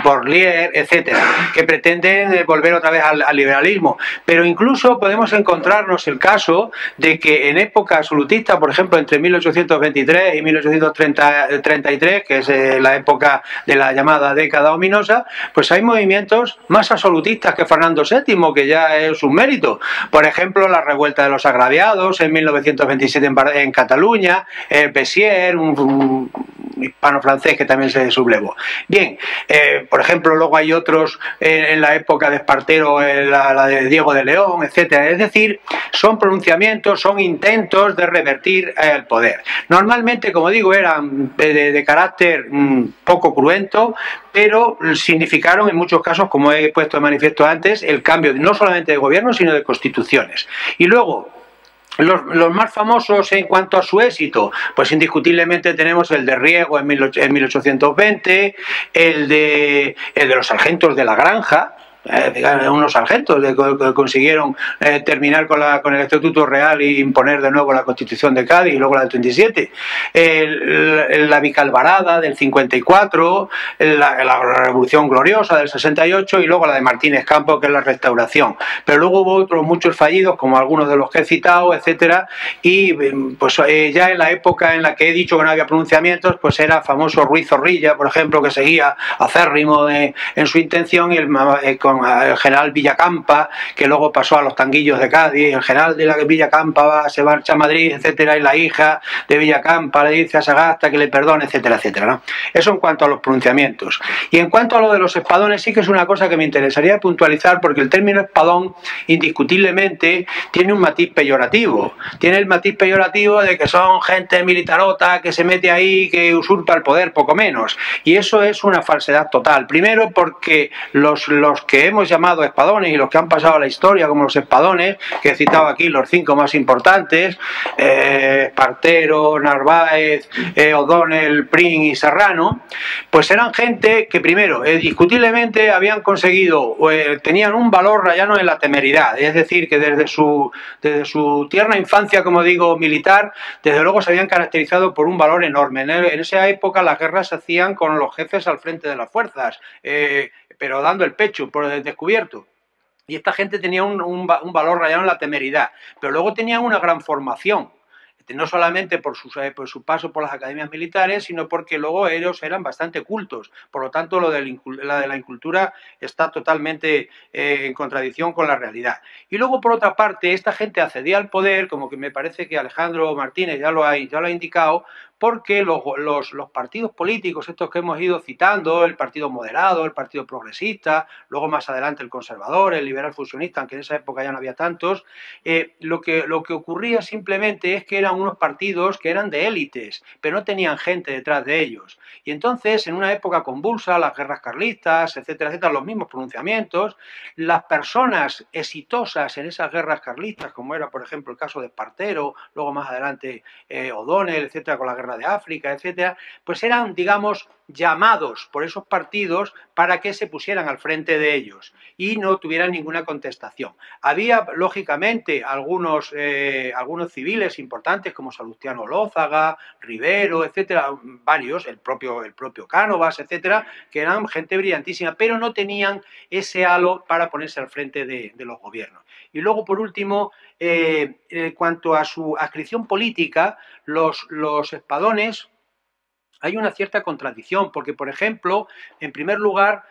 Porlier, etcétera, que pretenden volver otra vez al liberalismo. Pero incluso podemos encontrarnos el caso de que en época absolutista, por ejemplo, entre 1823 y 1833, que es la época de la llamada década ominosa, pues hay movimientos más absolutistas que Fernando VII, que ya es un mérito. Por ejemplo, la revuelta de los agraviados en 1927 en Cataluña, el Bessier, un hispano-francés que también se sublevó. Bien, por ejemplo, luego hay otros en la época de Espartero, la de Diego de León, etcétera. Es decir, son pronunciamientos, son intentos de revertir el poder. Normalmente, como digo, eran de carácter poco cruento, pero significaron en muchos casos, como he puesto de manifiesto antes, el cambio no solamente de gobierno, sino de constituciones. Y luego, los más famosos en cuanto a su éxito, pues indiscutiblemente tenemos el de Riego en 1820, el de los sargentos de la Granja, unos sargentos que consiguieron terminar con el Estatuto Real e imponer de nuevo la Constitución de Cádiz y luego la del 37, la Vicalvarada del 54, la Revolución Gloriosa del 68 y luego la de Martínez Campos, que es la Restauración. Pero luego hubo otros muchos fallidos, como algunos de los que he citado, etcétera, y pues ya en la época en la que he dicho que no había pronunciamientos, pues era famoso Ruiz Zorrilla, por ejemplo, que seguía acérrimo en su intención, y con el general Villacampa, que luego pasó a los Tanguillos de Cádiz, el general de la Villacampa se marcha a Madrid, etcétera, y la hija de Villacampa le dice a Sagasta que le perdone, etcétera, etcétera, ¿no? Eso en cuanto a los pronunciamientos. Y en cuanto a lo de los espadones, sí que es una cosa que me interesaría puntualizar, porque el término espadón indiscutiblemente tiene un matiz peyorativo. Tiene el matiz peyorativo de que son gente militarota que se mete ahí, que usurpa el poder, poco menos. Y eso es una falsedad total. Primero porque los que hemos llamado espadones y los que han pasado a la historia como los espadones, que he citado aquí los 5 más importantes, Espartero, Narváez, O'Donnell, Prim y Serrano, pues eran gente que primero, indiscutiblemente habían conseguido, tenían un valor rayano en la temeridad, es decir, que desde su tierna infancia, como digo, militar, desde luego se habían caracterizado por un valor enorme. En esa época las guerras se hacían con los jefes al frente de las fuerzas, pero dando el pecho por el descubierto. Y esta gente tenía un valor rayano en la temeridad, pero luego tenían una gran formación, no solamente por su paso por las academias militares, sino porque luego ellos eran bastante cultos. Por lo tanto, lo de la incultura está totalmente en contradicción con la realidad. Y luego, por otra parte, esta gente accedía al poder, como que me parece que Alejandro Martínez ya lo ha indicado, porque los partidos políticos, estos que hemos ido citando, el Partido Moderado, el Partido Progresista, luego más adelante el Conservador, el Liberal Fusionista, aunque en esa época ya no había tantos, lo que ocurría simplemente es que eran unos partidos que eran de élites, pero no tenían gente detrás de ellos. Y entonces, en una época convulsa, las guerras carlistas, etcétera, etcétera, los mismos pronunciamientos, las personas exitosas en esas guerras carlistas, como era, por ejemplo, el caso de Espartero, luego más adelante O'Donnell, etcétera, con la guerra de África, etcétera, pues eran, digamos, llamados por esos partidos para que se pusieran al frente de ellos y no tuvieran ninguna contestación. Había, lógicamente, algunos civiles importantes como Salustiano Olózaga, Rivero, etcétera, varios, el propio Cánovas, etcétera, que eran gente brillantísima, pero no tenían ese halo para ponerse al frente de los gobiernos. Y luego, por último, en cuanto a su adscripción política, los espadones, hay una cierta contradicción, porque, por ejemplo, en primer lugar,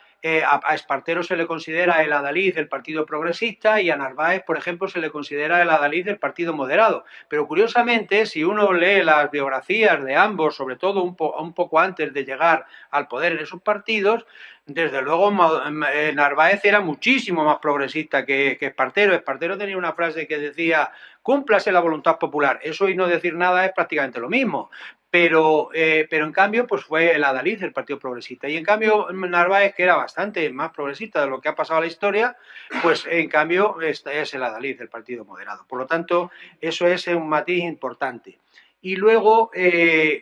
a Espartero se le considera el adalid del Partido Progresista y a Narváez, por ejemplo, se le considera el adalid del Partido Moderado. Pero curiosamente, si uno lee las biografías de ambos, sobre todo un poco antes de llegar al poder en esos partidos, desde luego Narváez era muchísimo más progresista que Espartero. Espartero tenía una frase que decía: cúmplase la voluntad popular. Eso y no decir nada es prácticamente lo mismo. Pero en cambio, pues fue el adalid del Partido Progresista. Y en cambio, Narváez, que era bastante más progresista de lo que ha pasado a la historia, pues en cambio es el adalid del Partido Moderado. Por lo tanto, eso es un matiz importante. Y luego,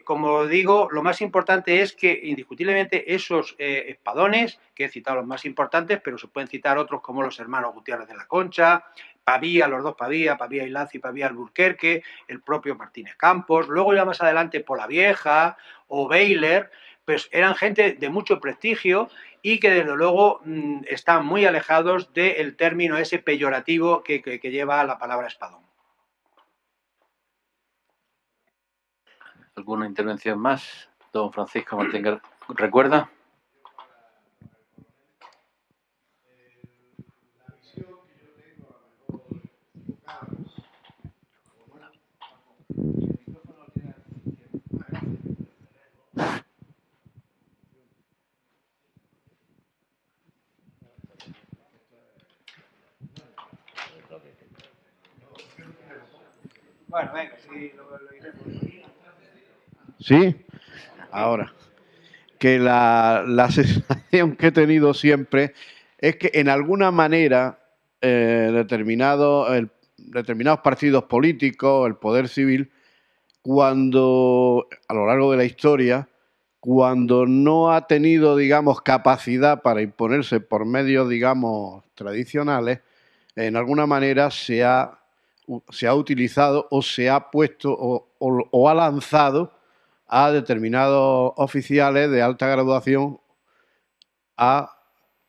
como digo, lo más importante es que indiscutiblemente esos espadones, que he citado los más importantes, pero se pueden citar otros como los hermanos Gutiérrez de la Concha, Pavía, los dos Pavía y Lazo y Pavía Alburquerque, el propio Martínez Campos, luego ya más adelante Polavieja o Beyler, pues eran gente de mucho prestigio y que desde luego están muy alejados del término ese peyorativo que lleva la palabra espadón. ¿Alguna intervención más? Don Francisco Martín, ¿recuerda? Bueno, venga, sí, lo iremos. ¿Sí? Ahora, que la sensación que he tenido siempre es que en alguna manera determinados partidos políticos, el poder civil, cuando a lo largo de la historia, cuando no ha tenido, digamos, capacidad para imponerse por medios, digamos, tradicionales, en alguna manera se ha utilizado o se ha puesto o ha lanzado a determinados oficiales de alta graduación a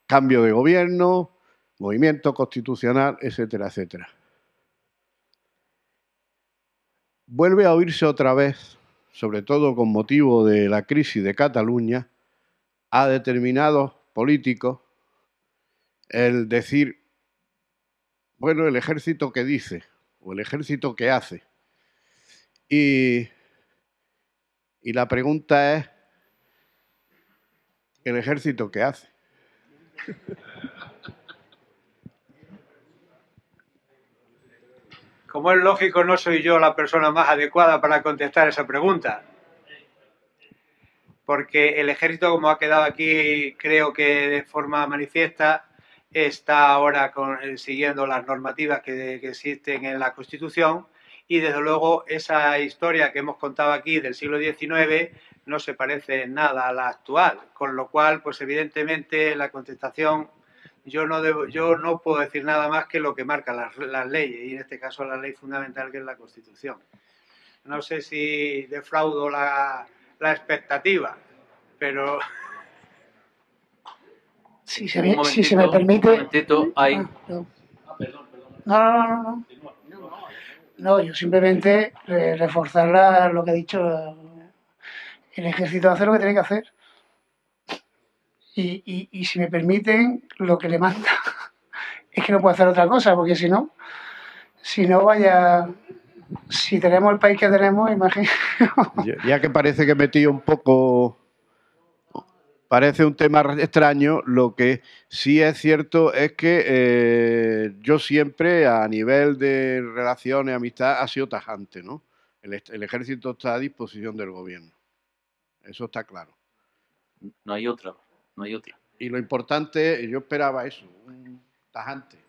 cambio de gobierno, movimiento constitucional, etcétera, etcétera. Vuelve a oírse otra vez, sobre todo con motivo de la crisis de Cataluña, a determinados políticos el decir, bueno, el ejército que dice o el ejército que hace. Y la pregunta es, ¿el ejército qué hace? Como es lógico, no soy yo la persona más adecuada para contestar esa pregunta. Porque el ejército, como ha quedado aquí, creo que de forma manifiesta, está ahora siguiendo las normativas que existen en la Constitución y, desde luego, esa historia que hemos contado aquí del siglo XIX no se parece en nada a la actual. Con lo cual, pues evidentemente, la contestación, yo no puedo decir nada más que lo que marcan las leyes, y en este caso la ley fundamental, que es la Constitución. No sé si defraudo la expectativa, pero... Si se me permite... Un momentito, hay... No. No, yo simplemente reforzar lo que ha dicho. El ejército hace lo que tiene que hacer. Y si me permiten, lo que le manda es que no puede hacer otra cosa, porque si no vaya... Si tenemos el país que tenemos, imagino... Ya que parece que he metido un poco... Parece un tema extraño, lo que sí es cierto es que yo siempre, a nivel de relaciones, amistad, ha sido tajante, ¿no? El ejército está a disposición del gobierno. Eso está claro. No hay otra. Y lo importante, yo esperaba eso, un tajante.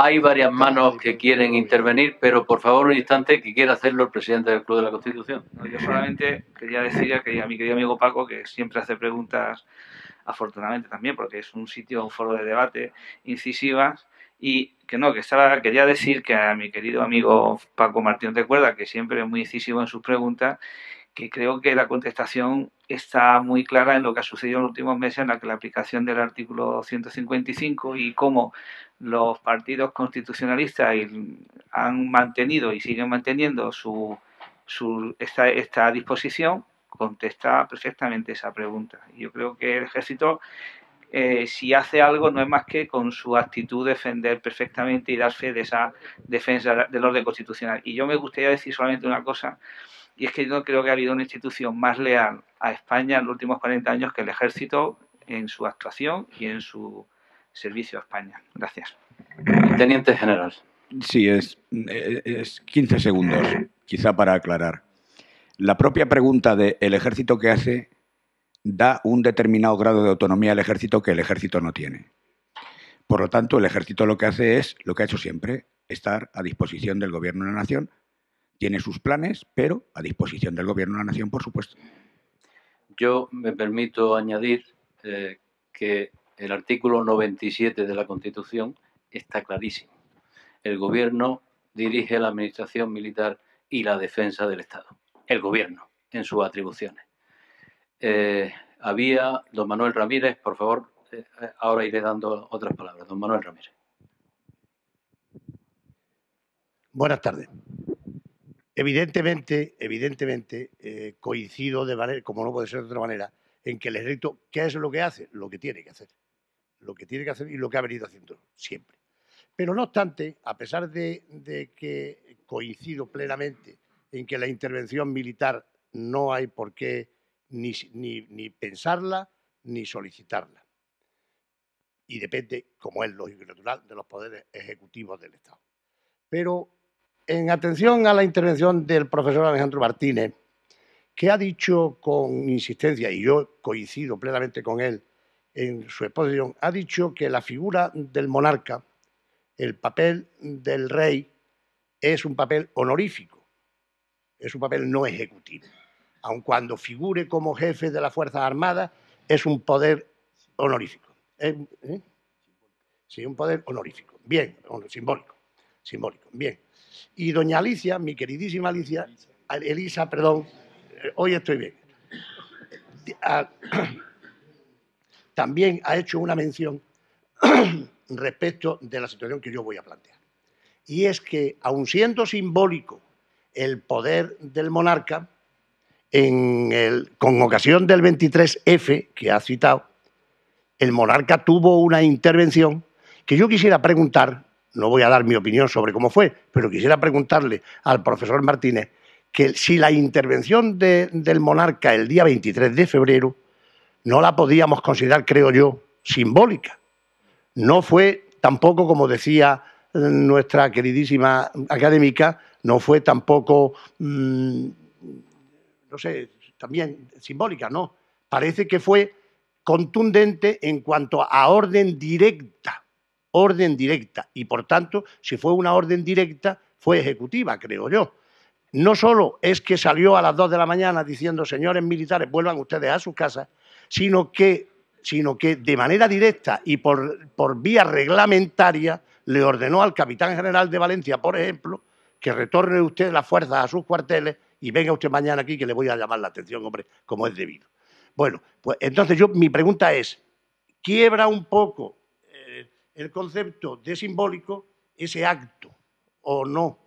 Hay varias manos que quieren intervenir, pero por favor un instante, que quiera hacerlo el presidente del Club de la Constitución. No, yo solamente quería decir a mi querido amigo Paco, que siempre hace preguntas, afortunadamente también, porque es un sitio, un foro de debate, incisivas, y quería decir que a mi querido amigo Paco Martín Recuerda, que siempre es muy incisivo en sus preguntas, que creo que la contestación está muy clara en lo que ha sucedido en los últimos meses, en la aplicación del artículo 155 y cómo los partidos constitucionalistas han mantenido y siguen manteniendo esta disposición, contesta perfectamente esa pregunta. Yo creo que el ejército, si hace algo, no es más que con su actitud defender perfectamente y dar fe de esa defensa del orden constitucional. Y yo me gustaría decir solamente una cosa, y es que yo no creo que ha habido una institución más leal a España en los últimos 40 años que el ejército en su actuación y en su servicio a España. Gracias. Teniente general. Sí, es 15 segundos, quizá para aclarar. La propia pregunta de ¿el ejército qué hace? Da un determinado grado de autonomía al ejército que el ejército no tiene. Por lo tanto, el ejército lo que hace es lo que ha hecho siempre, estar a disposición del gobierno de la nación. Tiene sus planes, pero a disposición del gobierno de la nación, por supuesto. Yo me permito añadir que el artículo 97 de la Constitución está clarísimo. El gobierno dirige la administración militar y la defensa del Estado. El gobierno, en sus atribuciones. Había don Manuel Ramírez, por favor, ahora iré dando otras palabras. Don Manuel Ramírez. Buenas tardes. Evidentemente, coincido de manera, como no puede ser de otra manera, en que el ejército, ¿qué es lo que hace? Lo que tiene que hacer. Lo que tiene que hacer y lo que ha venido haciendo siempre. Pero no obstante, a pesar de que coincido plenamente en que la intervención militar no hay por qué ni pensarla ni solicitarla. Y depende, como es lógico y natural, de los poderes ejecutivos del Estado. Pero en atención a la intervención del profesor Alejandro Martínez, que ha dicho con insistencia, y yo coincido plenamente con él en su exposición, ha dicho que la figura del monarca, el papel del rey, es un papel honorífico, es un papel no ejecutivo. Aun cuando figure como jefe de las Fuerzas Armadas, es un poder honorífico. Sí, un poder honorífico. Bien, simbólico. Bien. Y doña Alicia, mi queridísima Elisa, perdón, hoy estoy bien. También ha hecho una mención respecto de la situación que yo voy a plantear. Y es que, aun siendo simbólico el poder del monarca, con ocasión del 23F que ha citado, el monarca tuvo una intervención que yo quisiera preguntar, no voy a dar mi opinión sobre cómo fue, pero quisiera preguntarle al profesor Martínez que si la intervención del monarca el día 23 de febrero no la podíamos considerar, creo yo, simbólica. No fue tampoco, como decía nuestra queridísima académica, no fue tampoco, no sé, también simbólica, no. Parece que fue contundente en cuanto a orden directa, y por tanto, si fue una orden directa, fue ejecutiva, creo yo. No solo es que salió a las 2 de la mañana diciendo, señores militares, vuelvan ustedes a sus casas, sino que de manera directa y por vía reglamentaria le ordenó al capitán general de Valencia, por ejemplo, que retorne usted las fuerzas a sus cuarteles y venga usted mañana aquí que le voy a llamar la atención, hombre, como es debido. Bueno, pues entonces mi pregunta es, ¿quiebra un poco el concepto de simbólico ese acto o no?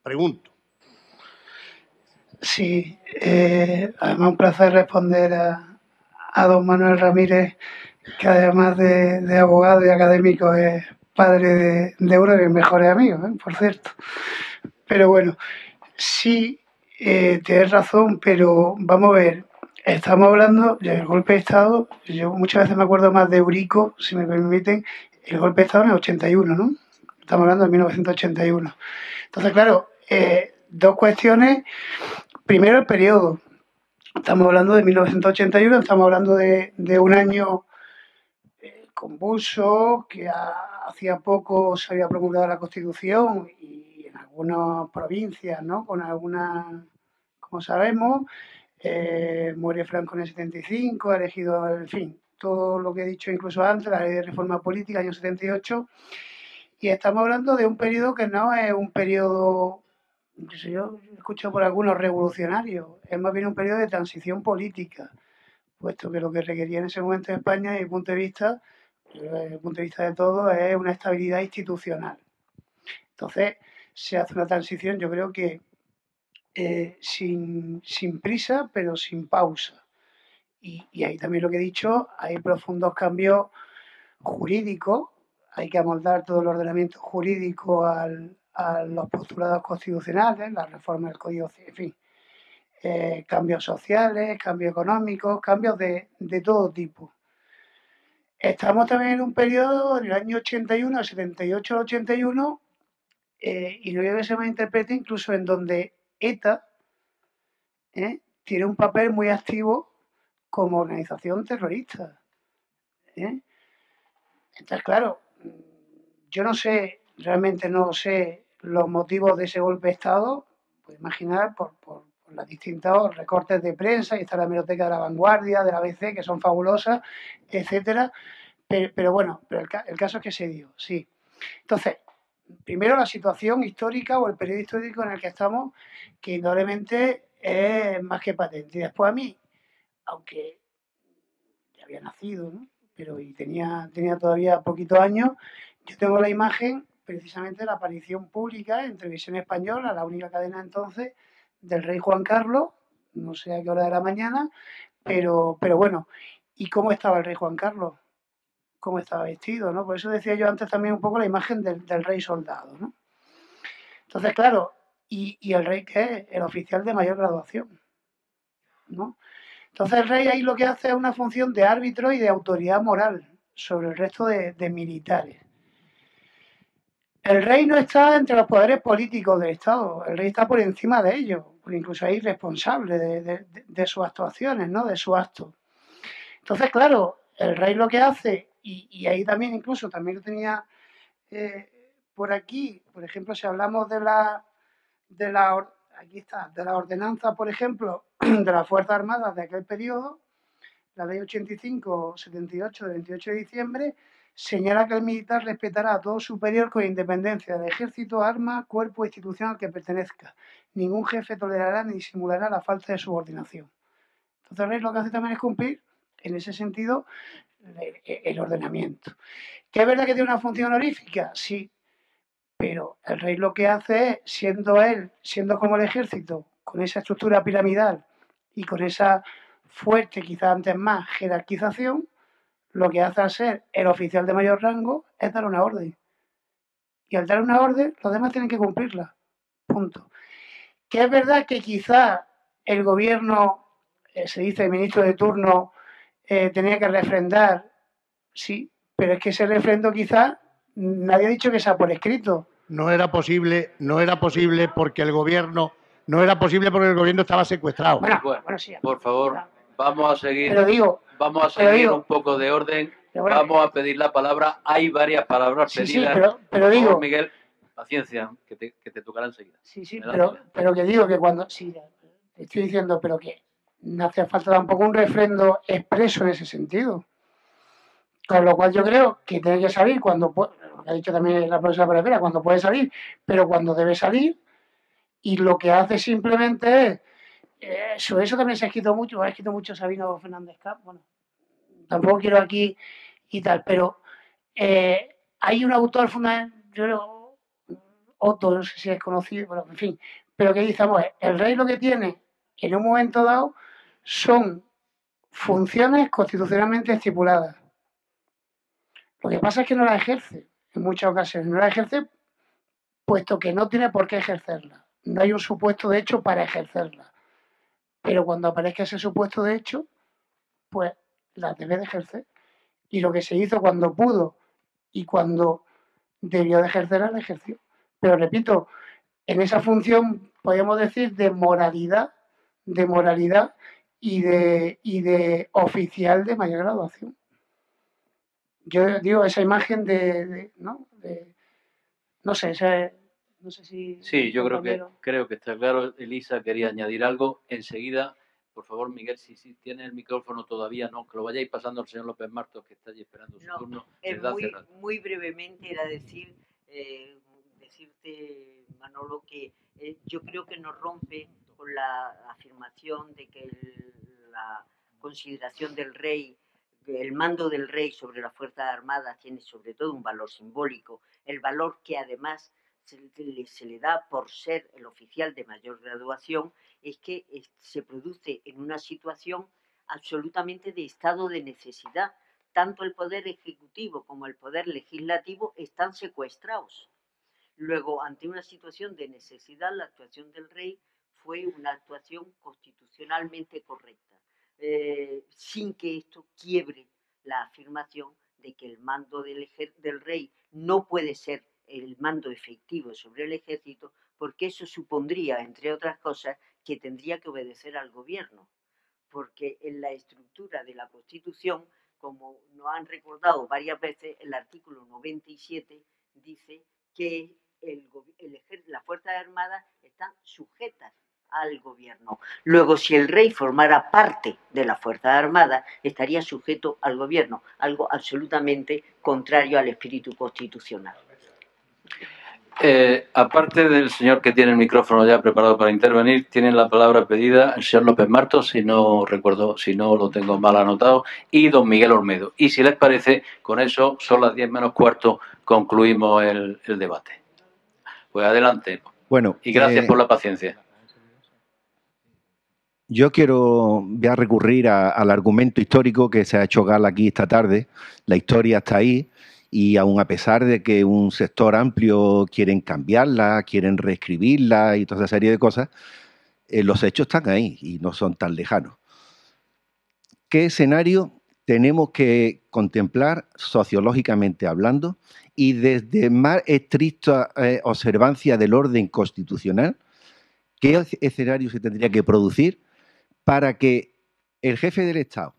Pregunto. Sí, además un placer responder a don Manuel Ramírez, que además de abogado y académico es padre de uno de mis mejores amigos, por cierto. Pero bueno, sí, tienes razón, pero vamos a ver, estamos hablando del golpe de Estado. Yo muchas veces me acuerdo más de Eurico, si me permiten, el golpe de Estado en el 81, ¿no? Estamos hablando de 1981. Entonces, claro, dos cuestiones. Primero, el periodo. Estamos hablando de 1981, estamos hablando de un año convulso, que hacía poco se había promulgado la Constitución y en algunas provincias, ¿no? Con algunas, como sabemos, muere Franco en el 75, ha elegido, en fin, todo lo que he dicho incluso antes, la ley de reforma política, año 78, y estamos hablando de un periodo que no es un periodo, yo escucho por algunos revolucionarios, es más bien un periodo de transición política, puesto que lo que requería en ese momento en España, desde mi punto de vista, de todo, es una estabilidad institucional. Entonces, se hace una transición, yo creo que sin prisa, pero sin pausa. Y ahí también lo que he dicho, hay profundos cambios jurídicos, hay que amoldar todo el ordenamiento jurídico a los postulados constitucionales, la reforma del Código Civil, en fin, cambios sociales, cambios económicos, cambios de todo tipo. Estamos también en un periodo, en el año 81, el 78 al 81, y no quiero que se malinterprete, incluso en donde ETA tiene un papel muy activo como organización terrorista. Entonces, claro, yo no sé, realmente no sé los motivos de ese golpe de Estado, puedo imaginar por los distintos recortes de prensa, y está la hemeroteca de La Vanguardia, de la ABC, que son fabulosas, etcétera, pero bueno, el caso es que se dio, sí. Entonces, primero la situación histórica o el periodo histórico en el que estamos, que indudablemente es más que patente. Y después a mí, aunque ya había nacido, ¿no? Pero y tenía todavía poquitos años, yo tengo la imagen precisamente de la aparición pública en Televisión Española, la única cadena entonces, del rey Juan Carlos, no sé a qué hora de la mañana, pero bueno, ¿y cómo estaba el rey Juan Carlos? ¿Cómo estaba vestido, ¿no? Por eso decía yo antes también un poco la imagen del rey soldado, ¿no? Entonces, claro, ¿y el rey qué es? El oficial de mayor graduación, ¿no? Entonces el rey ahí lo que hace es una función de árbitro y de autoridad moral sobre el resto de militares. El rey no está entre los poderes políticos del Estado, el rey está por encima de ellos, porque incluso es responsable de sus actuaciones, ¿no? De su acto. Entonces, claro, el rey lo que hace, y ahí también incluso, también lo tenía por aquí, por ejemplo, si hablamos de la ordenanza, por ejemplo, de las Fuerzas Armadas de aquel periodo, la ley 85-78 del 28 de diciembre, señala que el militar respetará a todo superior con independencia del ejército, arma, cuerpo o institución al que pertenezca. Ningún jefe tolerará ni disimulará la falta de subordinación. Entonces el rey lo que hace también es cumplir, en ese sentido, el ordenamiento. ¿Que es verdad que tiene una función honorífica? Sí, pero el rey lo que hace es, siendo como el ejército, con esa estructura piramidal y con esa fuerte, quizás antes más, jerarquización, lo que hace al ser el oficial de mayor rango es dar una orden. Y al dar una orden, los demás tienen que cumplirla. Punto. Que es verdad que quizá el gobierno, se dice el ministro de turno, tenía que refrendar, sí, pero es que ese refrendo quizá nadie ha dicho que sea por escrito. No era posible porque el gobierno estaba secuestrado. Bueno, sí, por favor, vamos a seguir. Vamos a seguir un poco de orden. Vamos a pedir la palabra. Hay varias palabras pedidas. Sí, pero digo, favor, Miguel, paciencia, que te tocará enseguida. Sí, pero que digo que cuando... Sí, estoy diciendo, pero que no hace falta tampoco un refrendo expreso en ese sentido. Con lo cual yo creo que tiene que salir cuando... Lo que ha dicho también la profesora Perevera, cuando puede salir, pero cuando debe salir. Y lo que hace simplemente es... sobre eso también se ha escrito mucho Sabino Fernández Cap. Bueno, tampoco quiero aquí y tal, pero hay un autor fundamental, yo creo, Otto, no sé si es conocido, pero en fin, pero que dice, el rey lo que tiene en un momento dado son funciones constitucionalmente estipuladas. Lo que pasa es que no las ejerce, en muchas ocasiones, no las ejerce puesto que no tiene por qué ejercerla. No hay un supuesto de hecho para ejercerla. Pero cuando aparezca ese supuesto de hecho, pues las debe de ejercer. Y lo que se hizo cuando pudo y cuando debió de ejercerla, la ejerció. Pero repito, en esa función, podríamos decir, de moralidad y de oficial de mayor graduación. Yo digo, esa imagen no sé si... Sí, yo creo que está claro. Elisa quería añadir algo. Enseguida, por favor, Miguel, si tiene el micrófono todavía, no, que lo vayáis pasando al señor López Martos, que está allí esperando su turno. Muy brevemente era decirte, Manolo, que yo creo que nos rompe con la afirmación de que la consideración del rey, el mando del rey sobre las Fuerzas Armadas tiene sobre todo un valor simbólico, el valor que además se le da por ser el oficial de mayor graduación, es que se produce en una situación absolutamente de estado de necesidad. Tanto el poder ejecutivo como el poder legislativo están secuestrados. Luego, ante una situación de necesidad, la actuación del rey fue una actuación constitucionalmente correcta, sin que esto quiebre la afirmación de que el mando del rey no puede ser el mando efectivo sobre el ejército, porque eso supondría, entre otras cosas, que tendría que obedecer al gobierno, porque en la estructura de la Constitución, como nos han recordado varias veces, el artículo 97 dice que las Fuerzas Armadas están sujetas al gobierno. Luego, si el rey formara parte de las Fuerzas Armadas, estaría sujeto al gobierno, algo absolutamente contrario al espíritu constitucional. Aparte del señor que tiene el micrófono ya preparado para intervenir, tiene la palabra pedida el señor López Martos, si no recuerdo, si no lo tengo mal anotado, y don Miguel Olmedo. Y si les parece, con eso, son las 10 menos cuarto, concluimos el debate. Pues adelante. Bueno, y gracias por la paciencia. Yo voy a recurrir al argumento histórico que se ha hecho gala aquí esta tarde. La historia está ahí. Y aun a pesar de que un sector amplio quieren cambiarla, quieren reescribirla y toda esa serie de cosas, los hechos están ahí y no son tan lejanos. ¿Qué escenario tenemos que contemplar, sociológicamente hablando, y desde más estricta observancia del orden constitucional, qué escenario se tendría que producir para que el jefe del Estado,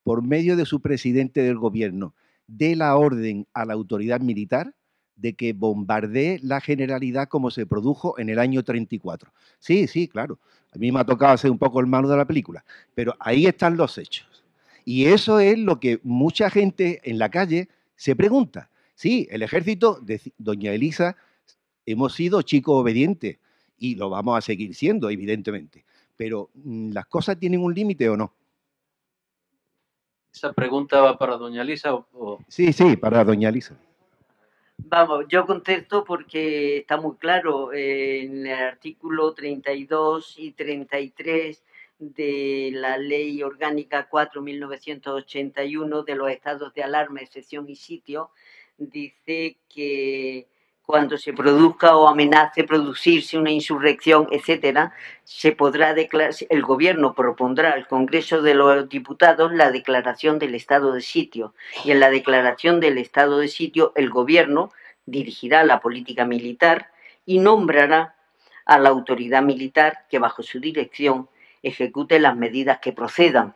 por medio de su presidente del gobierno, dé la orden a la autoridad militar de que bombardee la Generalidad como se produjo en el año 34. Sí, sí, claro. A mí me ha tocado hacer un poco el malo de la película, pero ahí están los hechos. Y eso es lo que mucha gente en la calle se pregunta. Sí, el ejército de doña Elisa hemos sido chicos obedientes y lo vamos a seguir siendo, evidentemente. Pero ¿las cosas tienen un límite o no? ¿Esa pregunta va para doña Elisa o...? Sí, sí, para doña Elisa. Vamos, yo contesto porque está muy claro en el artículo 32 y 33 de la Ley Orgánica 4.1981 de los estados de alarma, excepción y sitio, dice que cuando se produzca o amenace producirse una insurrección, etcétera, se podrá declarar, el gobierno propondrá al Congreso de los Diputados la declaración del estado de sitio. Y en la declaración del estado de sitio, el gobierno dirigirá la política militar y nombrará a la autoridad militar que bajo su dirección ejecute las medidas que procedan.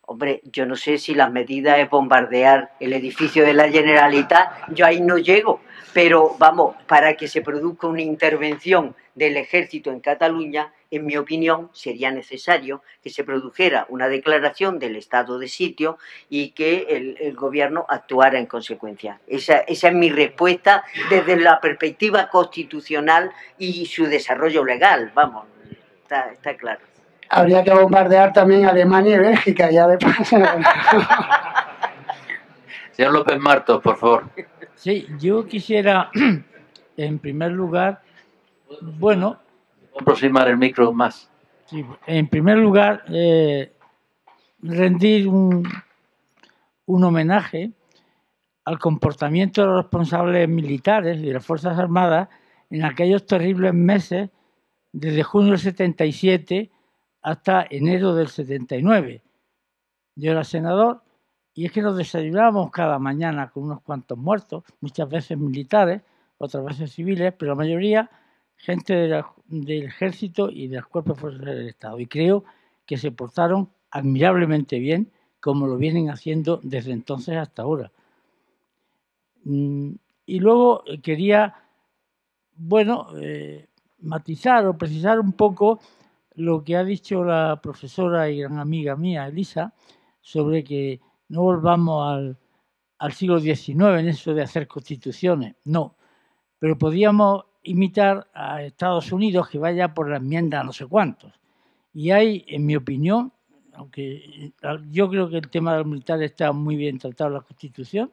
Hombre, yo no sé si las medidas es bombardear el edificio de la Generalitat, yo ahí no llego, pero vamos, para que se produzca una intervención del ejército en Cataluña, en mi opinión, sería necesario que se produjera una declaración del estado de sitio y que el gobierno actuara en consecuencia. Esa es mi respuesta desde la perspectiva constitucional y su desarrollo legal, vamos, está claro. Habría que bombardear también Alemania y Bélgica, ya de paso. Señor López Martos, por favor. Sí, yo quisiera, en primer lugar, bueno... Aproximar el micro más. Sí, en primer lugar, rendir un homenaje al comportamiento de los responsables militares y de las Fuerzas Armadas en aquellos terribles meses, desde junio del 77 hasta enero del 79. Yo era senador y es que nos desayunábamos cada mañana con unos cuantos muertos, muchas veces militares, otras veces civiles, pero la mayoría gente del ejército y de las cuerpos de fuerzas del Estado. Y creo que se portaron admirablemente bien, como lo vienen haciendo desde entonces hasta ahora. Y luego quería, bueno, matizar o precisar un poco lo que ha dicho la profesora y gran amiga mía, Elisa, sobre que no volvamos al siglo XIX en eso de hacer constituciones. No, pero podíamos imitar a Estados Unidos, que vaya por la enmienda no sé cuántos. Y hay, en mi opinión, aunque yo creo que el tema de los militares está muy bien tratado en la Constitución,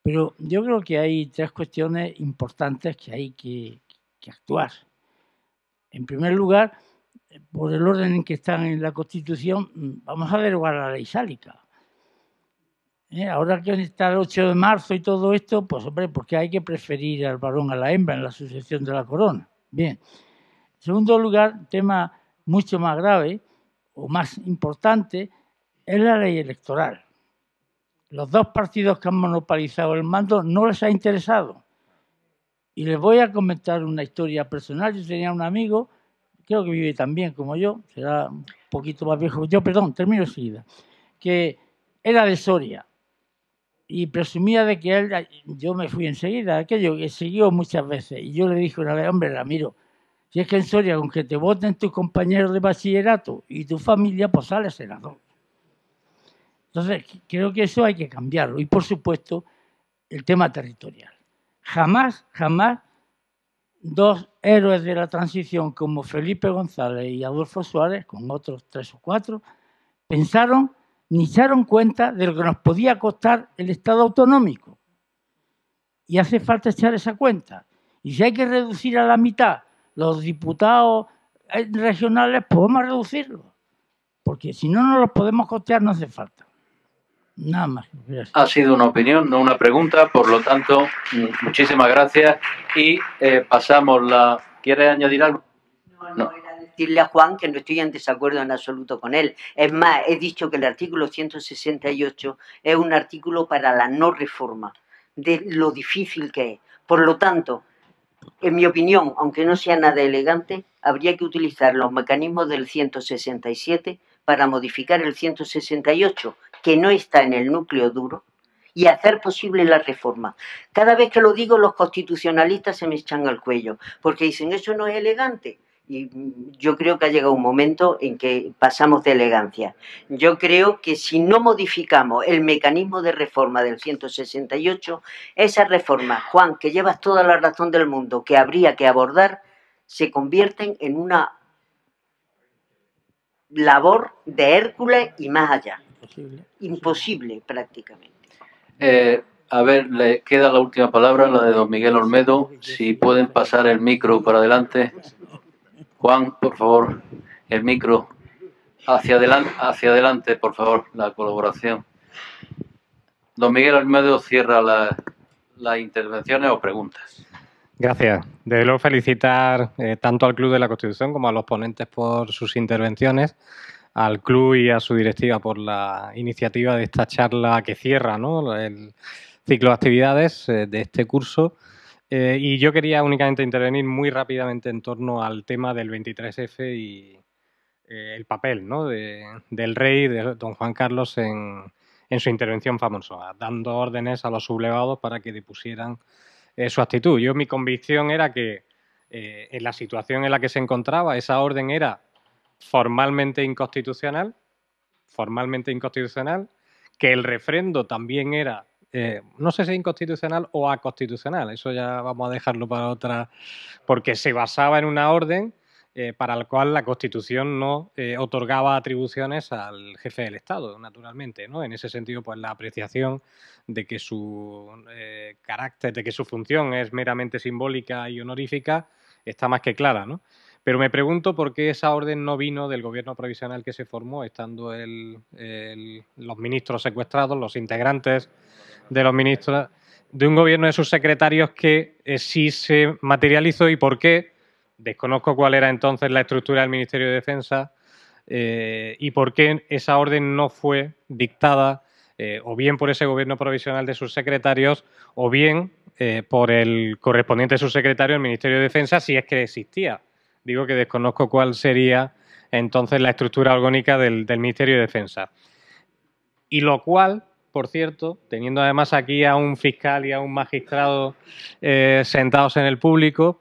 pero yo creo que hay tres cuestiones importantes que hay que actuar. En primer lugar, por el orden en que están en la Constitución, vamos a derogar la ley sálica. Ahora que está el 8 de marzo y todo esto, pues hombre, porque hay que preferir al varón a la hembra en la sucesión de la corona. Bien. En segundo lugar, tema mucho más grave o más importante es la ley electoral. Los dos partidos que han monopolizado el mando no les ha interesado. Y les voy a comentar una historia personal. Yo tenía un amigo, creo que vive también como yo, será un poquito más viejo que yo, perdón, termino enseguida, que era de Soria y presumía de que él, yo me fui enseguida, aquello que siguió muchas veces, y yo le dije una vez, hombre, Ramiro, si es que en Soria, con que te voten tus compañeros de bachillerato y tu familia, pues sales senador. Entonces, creo que eso hay que cambiarlo. Y, por supuesto, el tema territorial. Jamás dos héroes de la transición como Felipe González y Adolfo Suárez, con otros 3 o 4, pensaron ni se dieron cuenta de lo que nos podía costar el Estado autonómico. Y hace falta echar esa cuenta. Y si hay que reducir a la mitad los diputados regionales, pues vamos a reducirlos. Porque si no nos los podemos costear, no hace falta. Nada más. Gracias. Ha sido una opinión, no una pregunta, por lo tanto, muchísimas gracias. Y pasamos la... ¿Quieres añadir algo? No, era decir decirle a Juan que no estoy en desacuerdo en absoluto con él. Es más, he dicho que el artículo 168 es un artículo para la no reforma, de lo difícil que es. Por lo tanto, en mi opinión, aunque no sea nada elegante, habría que utilizar los mecanismos del 167 para modificar el 168, que no está en el núcleo duro, y hacer posible la reforma. Cada vez que lo digo, los constitucionalistas se me echan al cuello, porque dicen, eso no es elegante. Y yo creo que ha llegado un momento en que pasamos de elegancia. Yo creo que si no modificamos el mecanismo de reforma del 168, esa reforma, Juan, que llevas toda la razón del mundo, que habría que abordar, se convierten en una labor de Hércules y más allá. Imposible prácticamente. A ver, le queda la última palabra, la de don Miguel Olmedo. Si pueden pasar el micro para adelante. Juan, por favor, el micro hacia adelante, por favor, la colaboración. Don Miguel Olmedo cierra las intervenciones o preguntas. Gracias. Desde luego felicitar tanto al Club de la Constitución como a los ponentes por sus intervenciones, al Club y a su directiva por la iniciativa de esta charla que cierra, ¿no?, el ciclo de actividades de este curso. Y yo quería únicamente intervenir muy rápidamente en torno al tema del 23F y el papel, ¿no?, del rey, de don Juan Carlos, en su intervención famosa, dando órdenes a los sublevados para que depusieran su actitud. Mi convicción era que en la situación en la que se encontraba, esa orden era formalmente inconstitucional, que el refrendo también era, no sé si inconstitucional o aconstitucional, eso ya vamos a dejarlo para otra, porque se basaba en una orden para la cual la Constitución no otorgaba atribuciones al jefe del Estado, naturalmente, ¿no? En ese sentido, pues la apreciación de que su carácter, de que su función es meramente simbólica y honorífica, está más que clara, ¿no? Pero me pregunto por qué esa orden no vino del gobierno provisional que se formó, estando los ministros secuestrados, los integrantes de los ministros, de un gobierno de sus secretarios que sí se materializó, y por qué, desconozco cuál era entonces la estructura del Ministerio de Defensa, y por qué esa orden no fue dictada o bien por ese gobierno provisional de sus secretarios o bien por el correspondiente subsecretario del Ministerio de Defensa, si es que existía. Digo que desconozco cuál sería entonces la estructura orgánica del Ministerio de Defensa. Y lo cual, por cierto, teniendo además aquí a un fiscal y a un magistrado sentados en el público,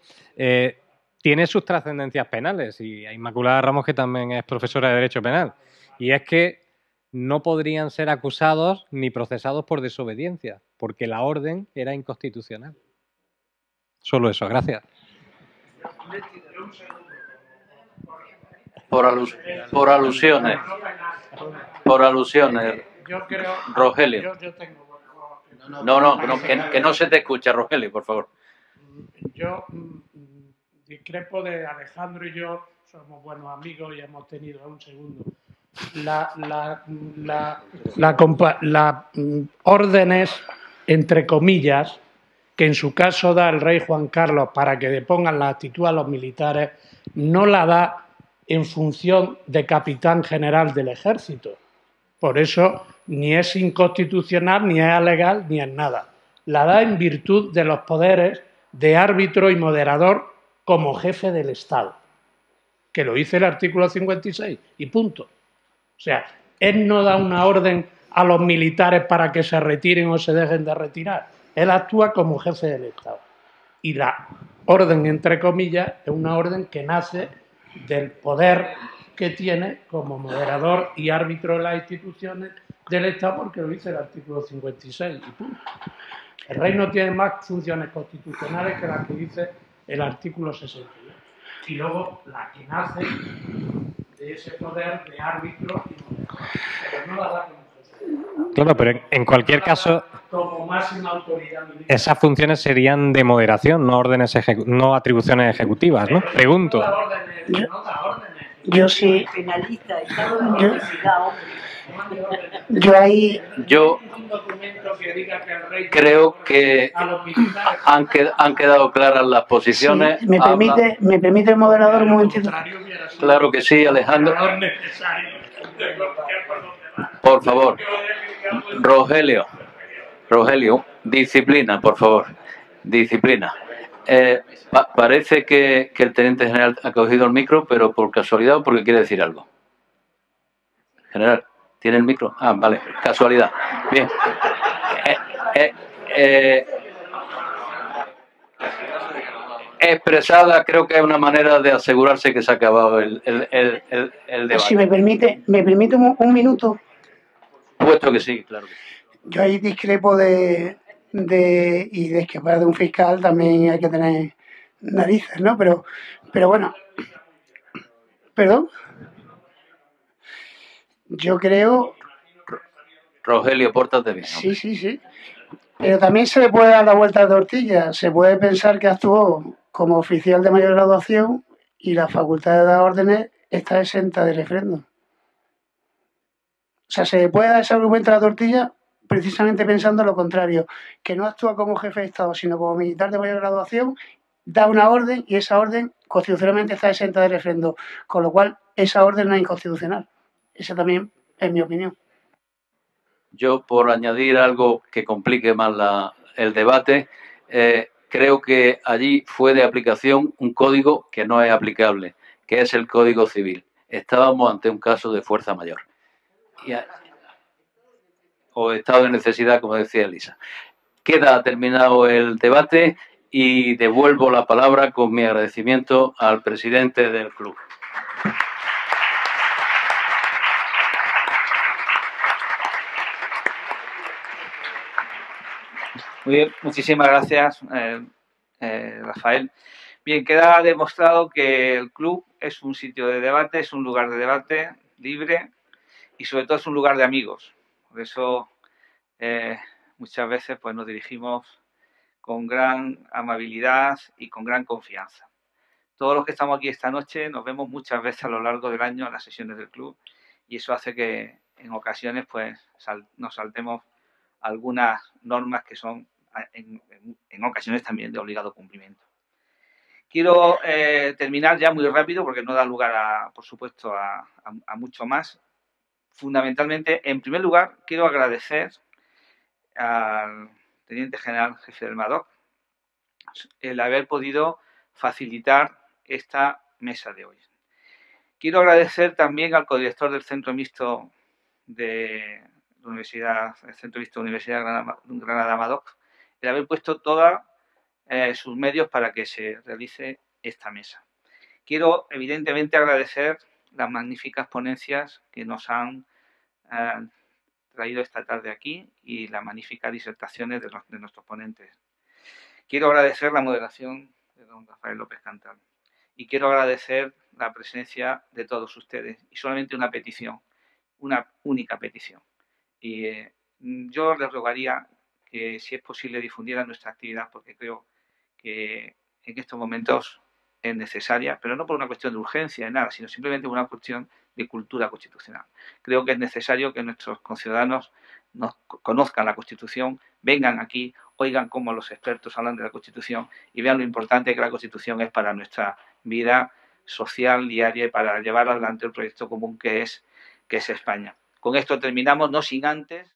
tiene sus trascendencias penales, y a Inmaculada Ramos, que también es profesora de Derecho Penal, y es que no podrían ser acusados ni procesados por desobediencia, porque la orden era inconstitucional. Solo eso, gracias. Por alusiones. Por alusiones. Rogelio. Que no se te escucha, Rogelio, por favor. Yo discrepo de Alejandro, y yo somos buenos amigos y hemos tenido un segundo. Las órdenes, entre comillas, que en su caso da el rey Juan Carlos para que depongan la actitud a los militares, no la da en función de capitán general del ejército. Por eso ni es inconstitucional, ni es legal, ni es nada. La da en virtud de los poderes de árbitro y moderador como jefe del Estado, que lo dice el artículo 56, y punto. O sea, él no da una orden a los militares para que se retiren o se dejen de retirar. Él actúa como jefe del Estado. Y la orden, entre comillas, es una orden que nace del poder que tiene como moderador y árbitro de las instituciones del Estado, porque lo dice el artículo 56, y punto. El rey no tiene más funciones constitucionales que las que dice el artículo 61. Y luego la que nace de ese poder de árbitro y moderador. Pero no la da como jefe. Claro, pero en cualquier caso, como máxima autoridad militar. Esas funciones serían de moderación, no atribuciones ejecutivas, ¿no? Pregunto. Yo sí. Penalista, estamos en universidad, hombre. Yo ahí. Yo creo que han quedado claras las posiciones. Sí, ¿me permite el moderador un momentito? Claro que sí, Alejandro. Por favor. Rogelio, disciplina, por favor. Disciplina. Parece que el teniente general ha cogido el micro, pero por casualidad o porque quiere decir algo. General, ¿tiene el micro? Ah, vale, casualidad. Bien. Expresada, creo que es una manera de asegurarse que se ha acabado el debate. Si me permite un minuto. Puesto que sí, claro que sí. Yo ahí discrepo y de que para de un fiscal también hay que tener narices, ¿no? Pero bueno, perdón. Yo creo. Rogelio, pórtate bien. Sí. Pero también se le puede dar la vuelta a tortilla. Se puede pensar que actuó como oficial de mayor graduación y la facultad de dar órdenes está exenta de refrendo. O sea, se le puede dar ese argumento a la tortilla precisamente pensando lo contrario, que no actúa como jefe de Estado, sino como militar de mayor graduación, da una orden y esa orden constitucionalmente está exenta de refrendo, con lo cual esa orden no es inconstitucional. Esa también es mi opinión. Yo, por añadir algo que complique más el debate, creo que allí fue de aplicación un código que no es aplicable, que es el Código Civil. Estábamos ante un caso de fuerza mayor. O estado de necesidad, como decía Elisa. Queda terminado el debate y devuelvo la palabra con mi agradecimiento al presidente del club. Muy bien, muchísimas gracias, Rafael. Bien, queda demostrado que el club es un sitio de debate, es un lugar de debate libre y sobre todo es un lugar de amigos. Por eso muchas veces pues, nos dirigimos con gran amabilidad y con gran confianza. Todos los que estamos aquí esta noche nos vemos muchas veces a lo largo del año en las sesiones del club y eso hace que en ocasiones pues, nos saltemos algunas normas que son en ocasiones también de obligado cumplimiento. Quiero terminar ya muy rápido porque no da lugar, por supuesto, a mucho más. Fundamentalmente, en primer lugar, quiero agradecer al teniente general jefe del MADOC el haber podido facilitar esta mesa de hoy. Quiero agradecer también al codirector del Centro Mixto de la Universidad Granada MADOC el haber puesto todos sus medios para que se realice esta mesa. Quiero, evidentemente, agradecer las magníficas ponencias que nos han traído esta tarde aquí y las magníficas disertaciones de nuestros ponentes. Quiero agradecer la moderación de don Rafael López Cantal y quiero agradecer la presencia de todos ustedes y solamente una petición, una única petición. Y yo les rogaría que si es posible difundieran nuestra actividad porque creo que en estos momentos es necesaria, pero no por una cuestión de urgencia ni nada, sino simplemente por una cuestión de cultura constitucional. Creo que es necesario que nuestros conciudadanos conozcan la Constitución, vengan aquí, oigan cómo los expertos hablan de la Constitución y vean lo importante que la Constitución es para nuestra vida social diaria y para llevar adelante el proyecto común que es España. Con esto terminamos, no sin antes